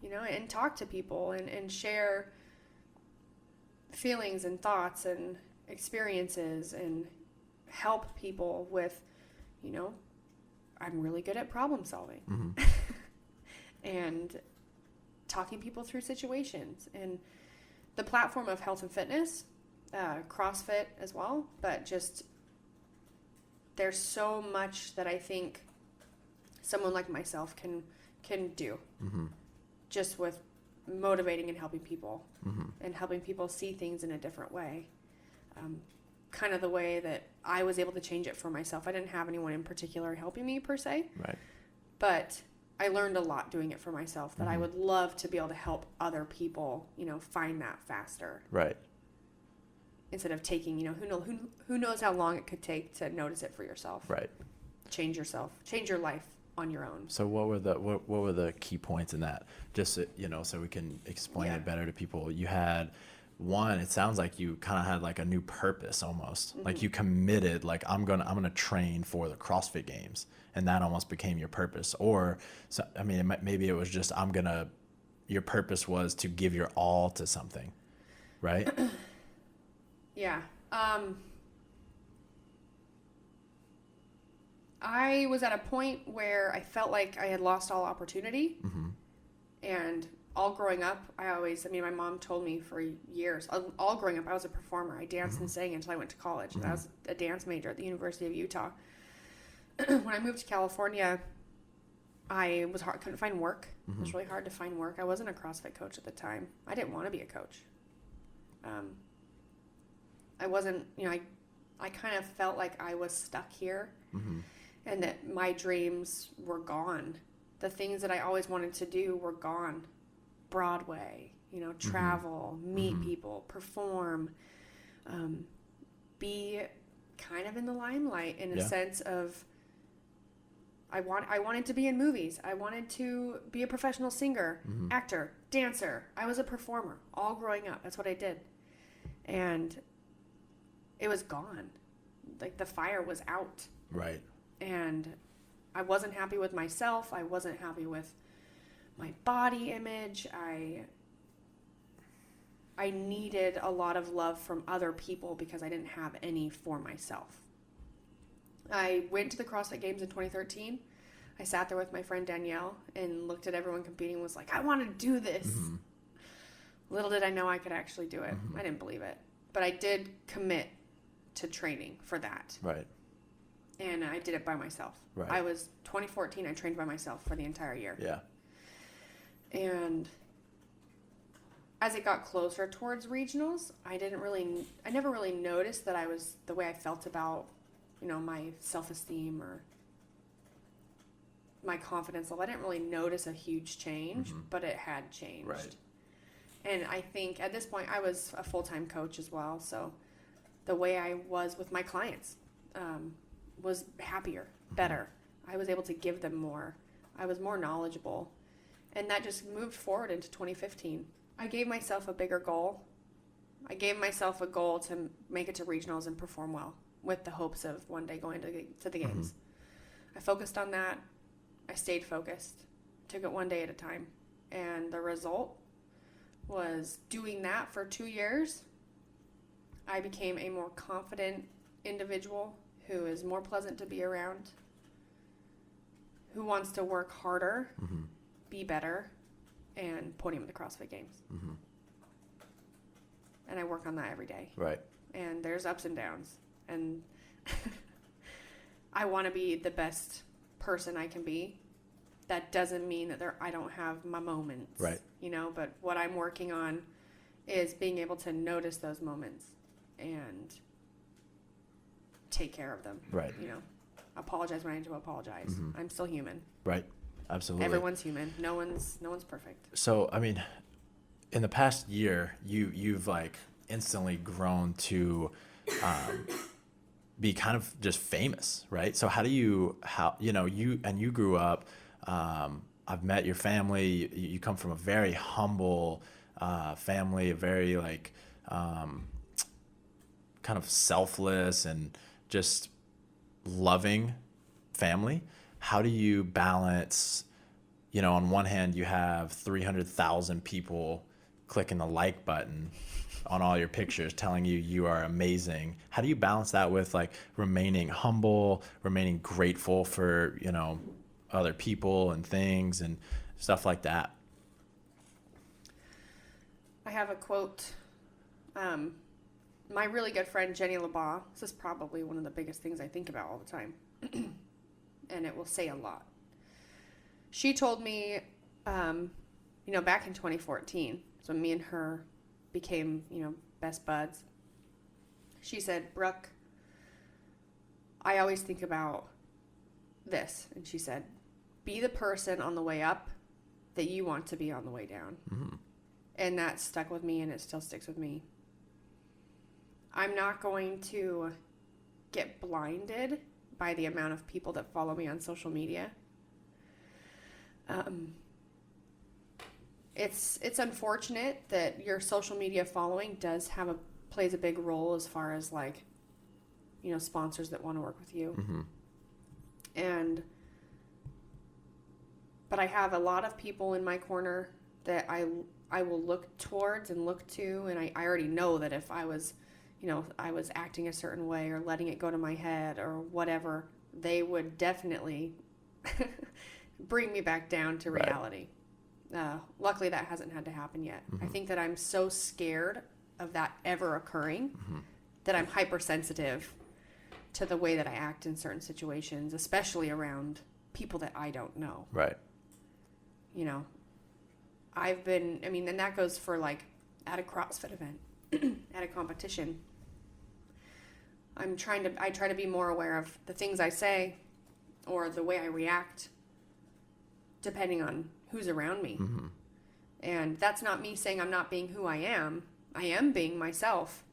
you know, and talk to people and share feelings and thoughts and experiences and help people with, you know, I'm really good at problem solving and talking people through situations. And the platform of health and fitness, CrossFit as well, but just there's so much that I think someone like myself can do just with motivating and helping people and helping people see things in a different way. Kind of the way that I was able to change it for myself. I didn't have anyone in particular helping me per se. Right. But I learned a lot doing it for myself that I would love to be able to help other people, you know, find that faster. Right. instead of taking, who knows how long it could take to notice it for yourself. Right. Change your life on your own. So what were the key points in that? Just so we can explain it better to people. You had one. It sounds like you kind of had like a new purpose almost. Mm-hmm. Like you committed. Like I'm gonna train for the CrossFit Games, and that almost became your purpose. Or maybe it was just your purpose was to give your all to something, right? Yeah. I was at a point where I felt like I had lost all opportunity. Mm-hmm. And all growing up, my mom told me for years, all growing up, I was a performer. I danced mm-hmm. and sang until I went to college. Mm-hmm. And I was a dance major at the University of Utah. When I moved to California, couldn't find work. Mm-hmm. It was really hard to find work. I wasn't a CrossFit coach at the time. I didn't want to be a coach. I wasn't, I kind of felt like I was stuck here. Mm-hmm. And that my dreams were gone. The things that I always wanted to do were gone. Broadway, travel, mm-hmm. meet mm-hmm. people, perform, be kind of in the limelight in a sense of I wanted to be in movies. I wanted to be a professional singer, mm-hmm. actor, dancer. I was a performer all growing up. That's what I did. And it was gone. Like the fire was out. Right. And I wasn't happy with myself. I wasn't happy with my body image. I needed a lot of love from other people because I didn't have any for myself. I went to the CrossFit Games in 2013. I sat there with my friend Danielle and looked at everyone competing and was like, I want to do this. Mm-hmm. Little did I know I could actually do it. Mm-hmm. I didn't believe it. But I did commit to training for that. Right. And I did it by myself. Right. 2014, I trained by myself for the entire year. Yeah. And as it got closer towards regionals, I never really noticed that I was the way I felt about, my self-esteem or my confidence level. I didn't really notice a huge change, mm-hmm. but it had changed. Right. And I think at this point I was a full-time coach as well. So the way I was with my clients, was happier, better. Mm-hmm. I was able to give them more. I was more knowledgeable. And that just moved forward into 2015. I gave myself a bigger goal. I gave myself a goal to make it to regionals and perform well with the hopes of one day going to the games. Mm-hmm. I focused on that. I stayed focused. Took it one day at a time. And the result was doing that for 2 years. I became a more confident individual who is more pleasant to be around, who wants to work harder, mm-hmm. be better, and podium at the CrossFit Games. Mm-hmm. And I work on that every day. Right. And there's ups and downs. And I want to be the best person I can be. That doesn't mean that I don't have my moments. Right. But what I'm working on is being able to notice those moments and take care of them. Right. Apologize when I need to apologize. Mm-hmm. I'm still human. Right. Absolutely. Everyone's human. No one's perfect. So, in the past year, you've like instantly grown to be kind of just famous, right? So you grew up, I've met your family. You come from a very humble family, a very like kind of selfless and just loving family. How do you balance, on one hand you have 300,000 people clicking the like button on all your pictures telling you are amazing. How do you balance that with like remaining humble, remaining grateful for, other people and things and stuff like that? I have a quote. My really good friend, Jenny LeBaugh, this is probably one of the biggest things I think about all the time. And it will say a lot. She told me, back in 2014, so me and her became, best buds. She said, Brooke, I always think about this. And she said, be the person on the way up that you want to be on the way down. Mm-hmm. And that stuck with me and it still sticks with me. I'm not going to get blinded by the amount of people that follow me on social media. It's unfortunate that your social media following plays a big role as far as like, you know, sponsors that want to work with you. Mm-hmm. But I have a lot of people in my corner that I will look towards and look to, and I already know that if I was acting a certain way or letting it go to my head or whatever, they would definitely bring me back down to reality. Luckily, that hasn't had to happen yet. Mm-hmm. I think that I'm so scared of that ever occurring that I'm hypersensitive to the way that I act in certain situations, especially around people that I don't know. Right. You know, and that goes for like at a CrossFit event, at a competition. I try to be more aware of the things I say or the way I react depending on who's around me. Mm-hmm. And that's not me saying I'm not being who I am. I am being myself.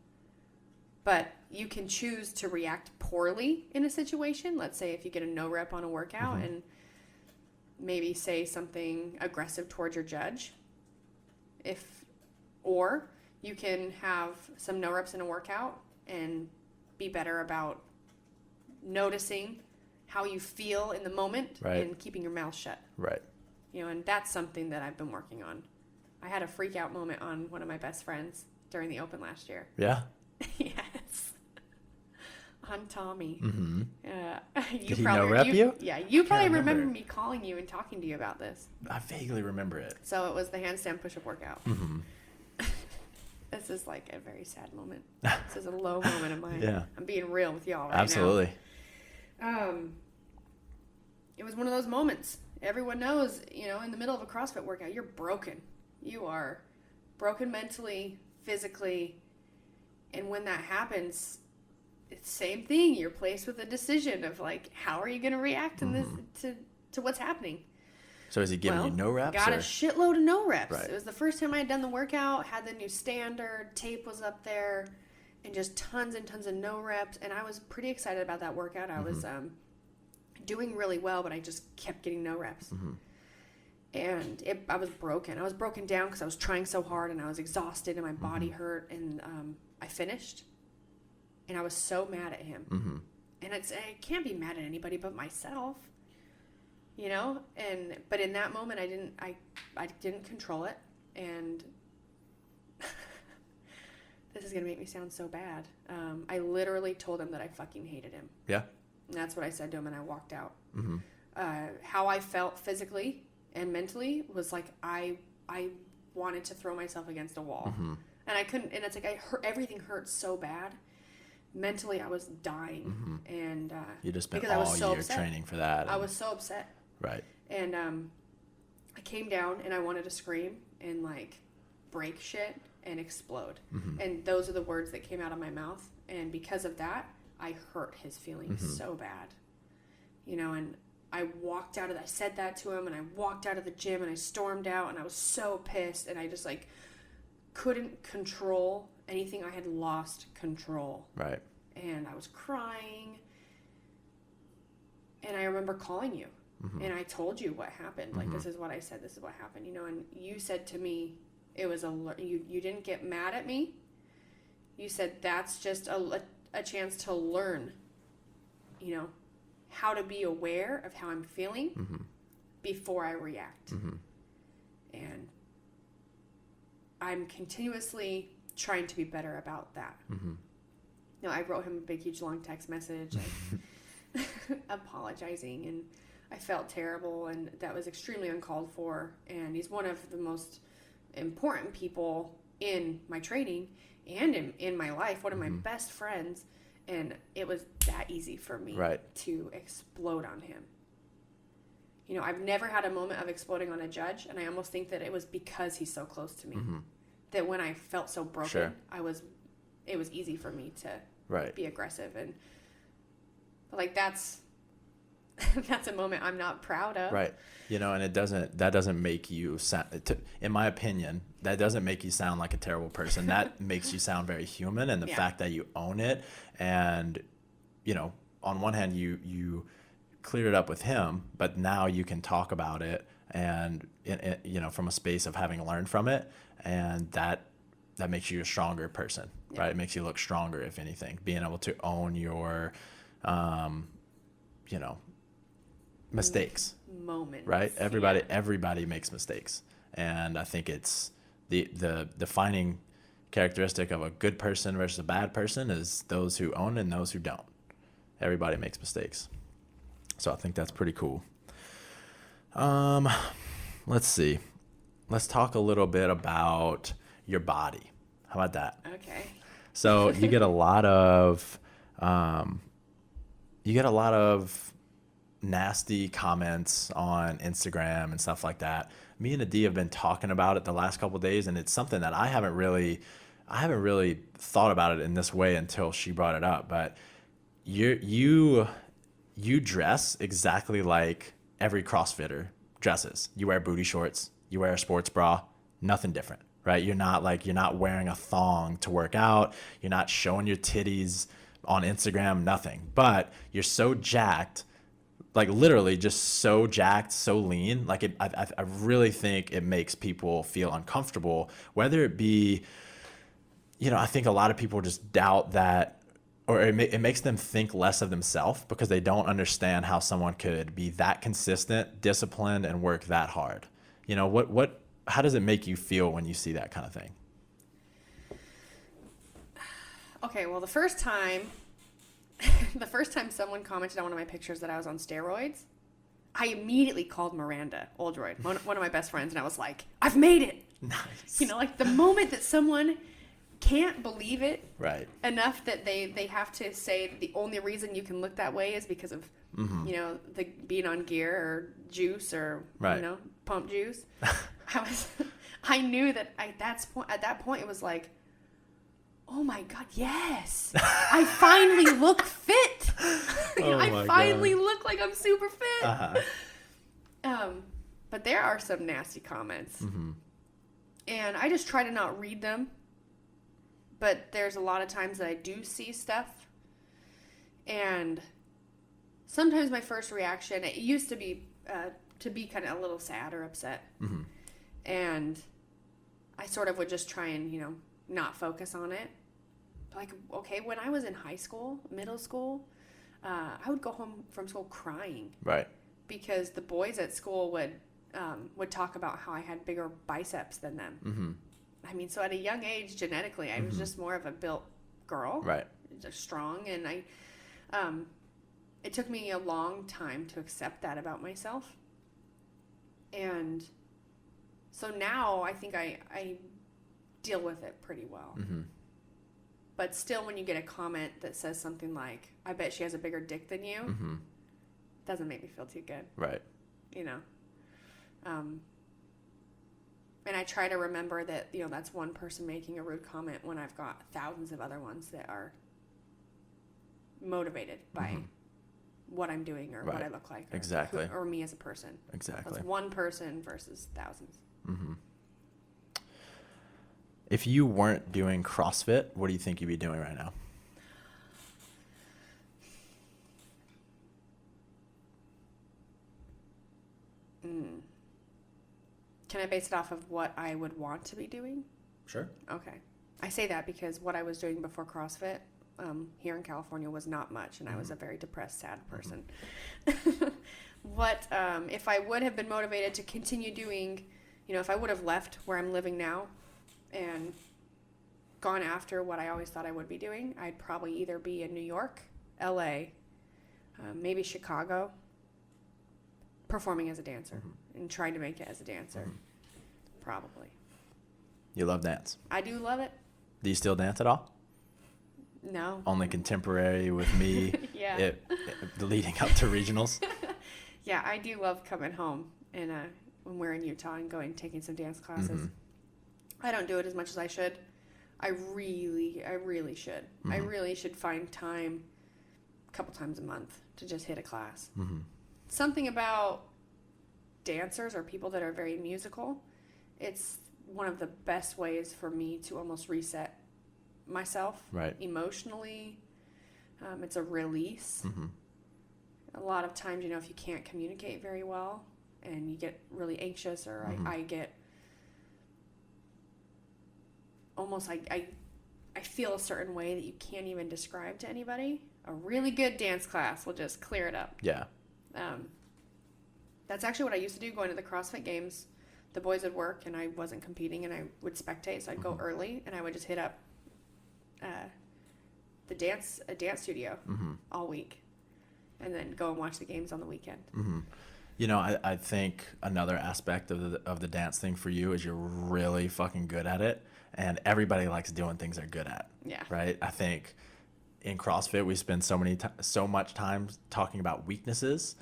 But you can choose to react poorly in a situation. Let's say if you get a no rep on a workout and maybe say something aggressive towards your judge. Or you can have some no reps in a workout and be better about noticing how you feel in the moment and keeping your mouth shut. Right. You know, and that's something that I've been working on. I had a freak out moment on one of my best friends during the Open last year. Yeah. Yes. On Tommy. Mm-hmm. Did he no-rep you? Yeah, you probably remember remember me calling you and talking to you about this. I vaguely remember it. So it was the handstand push-up workout. Mm-hmm. This is like a very sad moment. This is a low moment of mine. Yeah. I'm being real with y'all right Absolutely. now. It was one of those moments. Everyone knows, you know, in the middle of a CrossFit workout, you're broken. You are broken mentally, physically. And when that happens, it's the same thing. You're placed with a decision of like, how are you going to react in this to what's happening? So is he giving you no reps? Got a shitload of no reps. Right. It was the first time I had done the workout, had the new standard, tape was up there, and just tons and tons of no reps. And I was pretty excited about that workout. I was doing really well, but I just kept getting no reps. And I was broken. I was broken down because I was trying so hard and I was exhausted and my body hurt. And I finished, and I was so mad at him. And I can't be mad at anybody but myself. You know, but in that moment, I didn't control it, and this is gonna make me sound so bad. I literally told him that I fucking hated him. Yeah. And that's what I said to him, and I walked out. How I felt physically and mentally was like I wanted to throw myself against a wall, and I couldn't. And it's like everything hurt so bad. Mentally, I was dying, and you just spent because all I was so year upset. training for that. I was so upset. Right. And I came down and I wanted to scream and like break shit and explode. And those are the words that came out of my mouth. And because of that, I hurt his feelings so bad. You know, and I said that to him, and I walked out of the gym and I stormed out, and I was so pissed, and I just like couldn't control anything. I had lost control. Right. And I was crying. And I remember calling you. And I told you what happened. Like, this is what I said. This is what happened. You know, and you said to me, it was you didn't get mad at me. You said that's just a chance to learn, you know, how to be aware of how I'm feeling before I react. And I'm continuously trying to be better about that. You know, I wrote him a big, huge, long text message apologizing, and I felt terrible, and that was extremely uncalled for. And he's one of the most important people in my training and in my life, one of my best friends. And it was that easy for me to explode on him. You know, I've never had a moment of exploding on a judge, and I almost think that it was because he's so close to me. That when I felt so broken, it was easy for me to be aggressive. And but like that's that's a moment I'm not proud of. Right. You know, and that doesn't make you sound, in my opinion, that doesn't make you sound like a terrible person. That makes you sound very human. And the fact that you own it, and, you know, on one hand, you cleared it up with him, but now you can talk about it, and, you know, from a space of having learned from it. And that makes you a stronger person, right? It makes you look stronger, if anything, being able to own your, you know, mistakes. Moments. Right? Everybody makes mistakes. And I think it's the defining characteristic of a good person versus a bad person is those who own and those who don't. Everybody makes mistakes. So I think that's pretty cool. Let's see. Let's talk a little bit about your body. How about that? Okay. So you get a lot of nasty comments on Instagram and stuff like that. Me and Adi have been talking about it the last couple of days, and it's something that I haven't really thought about it in this way until she brought it up. But you dress exactly like every CrossFitter dresses. You wear booty shorts, you wear a sports bra, nothing different, right? You're not wearing a thong to work out. You're not showing your titties on Instagram, nothing. But you're so jacked, like literally just so jacked, so lean. Like I really think it makes people feel uncomfortable, whether it be, you know, I think a lot of people just doubt that, or it makes them think less of themselves because they don't understand how someone could be that consistent, disciplined, and work that hard. You know, how does it make you feel when you see that kind of thing? Okay, well, the first time someone commented on one of my pictures that I was on steroids, I immediately called Miranda Oldroyd, one of my best friends, and I was like, I've made it. Nice. You know, like the moment that someone can't believe it Right. enough that they have to say the only reason you can look that way is because of, you know, the being on gear or juice or, right. you know, pump juice. I knew that at that point it was like, oh my God, yes. I finally look fit. I finally look like I'm super fit. Uh-huh. But there are some nasty comments. Mm-hmm. And I just try to not read them. But there's a lot of times that I do see stuff. And sometimes my first reaction, it used to be kind of a little sad or upset. Mm-hmm. And I sort of would just try and, you know, not focus on it. Like, okay, when I was in high school, middle school, I would go home from school crying. Right. Because the boys at school would talk about how I had bigger biceps than them. Mm-hmm. I mean, so at a young age, genetically, I was just more of a built girl. Right. Just strong. And it took me a long time to accept that about myself. And so now I think I deal with it pretty well. Mm-hmm. But still, when you get a comment that says something like, I bet she has a bigger dick than you, doesn't make me feel too good. Right. You know? And I try to remember that, you know, that's one person making a rude comment when I've got thousands of other ones that are motivated by what I'm doing or what I look like. Or exactly. Or me as a person. Exactly. That's one person versus thousands. Mm-hmm. If you weren't doing CrossFit, what do you think you'd be doing right now? Can I base it off of what I would want to be doing? Sure. Okay. I say that because what I was doing before CrossFit here in California was not much, and I was a very depressed, sad person. If I would have been motivated to continue doing, you know, if I would have left where I'm living now and gone after what I always thought I would be doing, I'd probably either be in New York, LA, maybe Chicago, performing as a dancer and trying to make it as a dancer. Probably. You love dance? I do love it. Do you still dance at all? No. Only contemporary with me. Yeah. Leading up to regionals. Yeah, I do love coming home and when we're in Utah and taking some dance classes. I don't do it as much as I should. I really should. I really should find time a couple times a month to just hit a class. something about dancers or people that are very musical. It's one of the best ways for me to almost reset myself emotionally. It's a release. Mm-hmm. A lot of times, if you can't communicate very well and you get really anxious, or I get almost I feel a certain way that you can't even describe to anybody. A really good dance class will just clear it up. Yeah. That's actually what I used to do going to the CrossFit Games. The boys would work and I wasn't competing, and I would spectate, so I'd go early and I would just hit up a dance studio all week, and then go and watch the games on the weekend. I think another aspect of the dance thing for you is you're really fucking good at it, and everybody likes doing things they're good at. Yeah. Right. I think in CrossFit we spend so much time talking about weaknesses,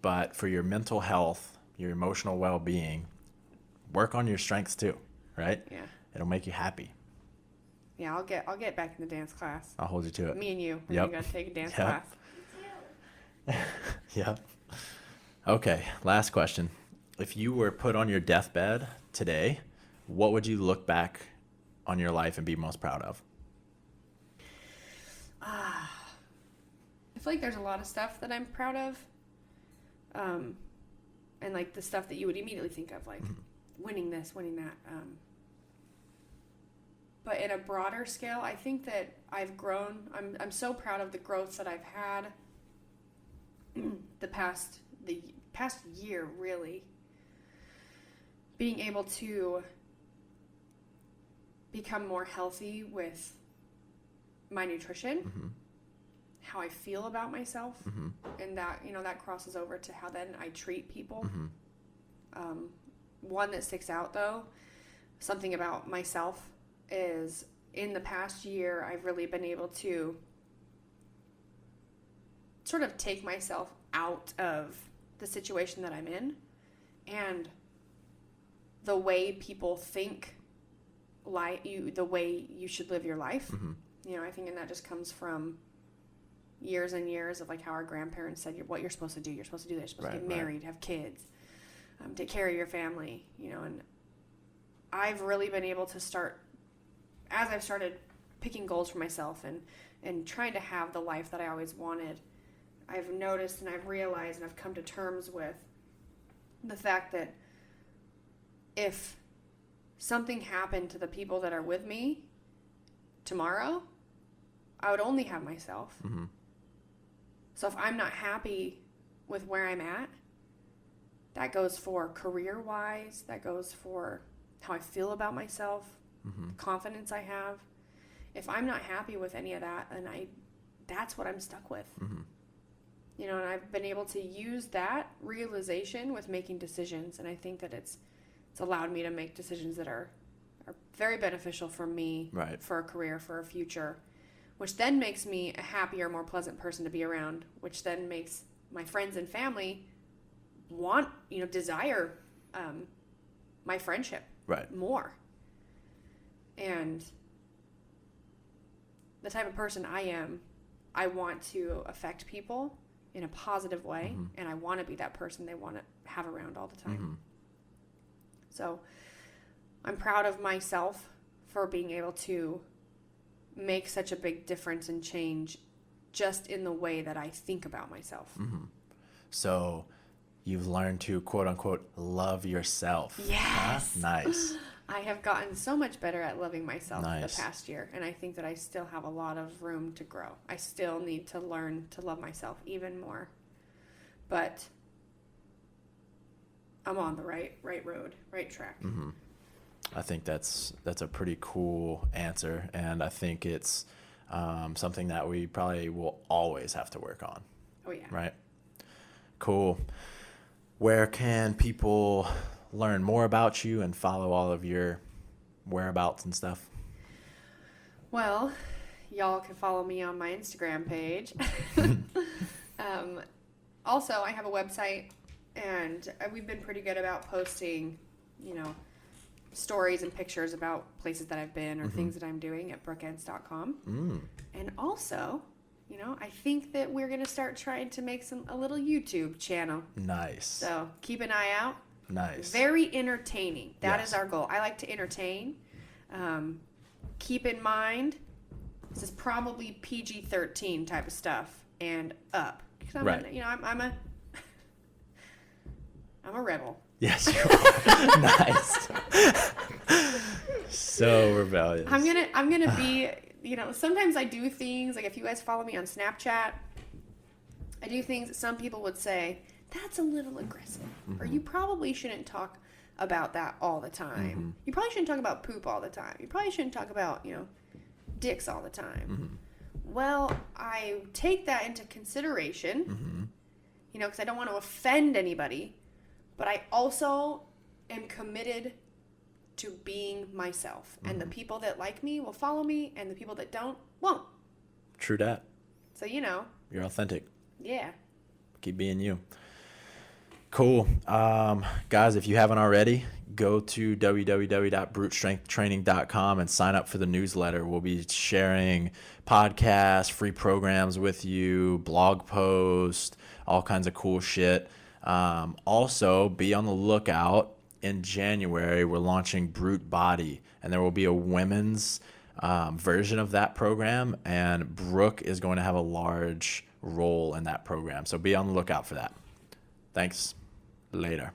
but for your mental health, your emotional well-being, work on your strengths too. Right. Yeah. It'll make you happy. Yeah, I'll get back in the dance class. I'll hold you to it. Me and you. We're gonna take a dance class. Yep. Okay, last question. If you were put on your deathbed today, what would you look back on your life and be most proud of? I feel like there's a lot of stuff that I'm proud of. And like the stuff that you would immediately think of, like winning this, winning that. But in a broader scale, I think that I've grown. I'm so proud of the growth that I've had the past year, really. Being able to become more healthy with my nutrition, how I feel about myself, and that, that crosses over to how then I treat people. One that sticks out, though, something about myself, is in the past year, I've really been able to sort of take myself out of the situation that I'm in, and the way people think the way you should live your life. I think, and that just comes from years and years of like how our grandparents said what you're supposed to do. You're supposed to do this. You're supposed to get married, have kids, take care of your family, and I've really been able to start, as I've started picking goals for myself and trying to have the life that I always wanted, I've noticed and I've realized and I've come to terms with the fact that if something happened to the people that are with me tomorrow, I would only have myself. So if I'm not happy with where I'm at, that goes for career-wise, that goes for how I feel about myself, the confidence I have. If I'm not happy with any of that, then that's what I'm stuck with. And I've been able to use that realization with making decisions, and I think that it's allowed me to make decisions that are very beneficial for me, for a career, for a future, which then makes me a happier, more pleasant person to be around, which then makes my friends and family desire my friendship more. And the type of person I am, I want to affect people in a positive way, and I want to be that person they want to have around all the time. So I'm proud of myself for being able to make such a big difference and change just in the way that I think about myself. So you've learned to, quote unquote, love yourself. Yes. Huh? Nice. I have gotten so much better at loving myself Nice. the past year, and I think that I still have a lot of room to grow. I still need to learn to love myself even more. But I'm on the right road, right track. I think that's a pretty cool answer, and I think it's something that we probably will always have to work on. Oh, yeah. Right? Cool. Where can people learn more about you and follow all of your whereabouts and stuff? Well, y'all can follow me on my Instagram page. Also, I have a website, and we've been pretty good about posting, stories and pictures about places that I've been or things that I'm doing at brookeence.com. And also, I think that we're going to start trying to make a little YouTube channel. Nice. So keep an eye out. Nice. Very entertaining. That Yes. is our goal. I like to entertain. Keep in mind, this is probably PG-13 type of stuff and up. 'Cause Right. I'm a rebel. Yes, you are. Nice. So rebellious. I'm gonna be, sometimes I do things, like if you guys follow me on Snapchat, I do things that some people would say, that's a little aggressive. Or you probably shouldn't talk about that all the time. You probably shouldn't talk about poop all the time. You probably shouldn't talk about, dicks all the time. Well, I take that into consideration, because I don't want to offend anybody, but I also am committed to being myself. And the people that like me will follow me, and the people that don't won't. True that. So, You're authentic. yeah. Keep being you. Cool. Guys, if you haven't already, go to www.brutestrengthtraining.com and sign up for the newsletter. We'll be sharing podcasts, free programs with you, blog posts, all kinds of cool shit. Also, be on the lookout. In January, we're launching Brute Body, and there will be a women's version of that program, and Brooke is going to have a large role in that program. So be on the lookout for that. Thanks. Later.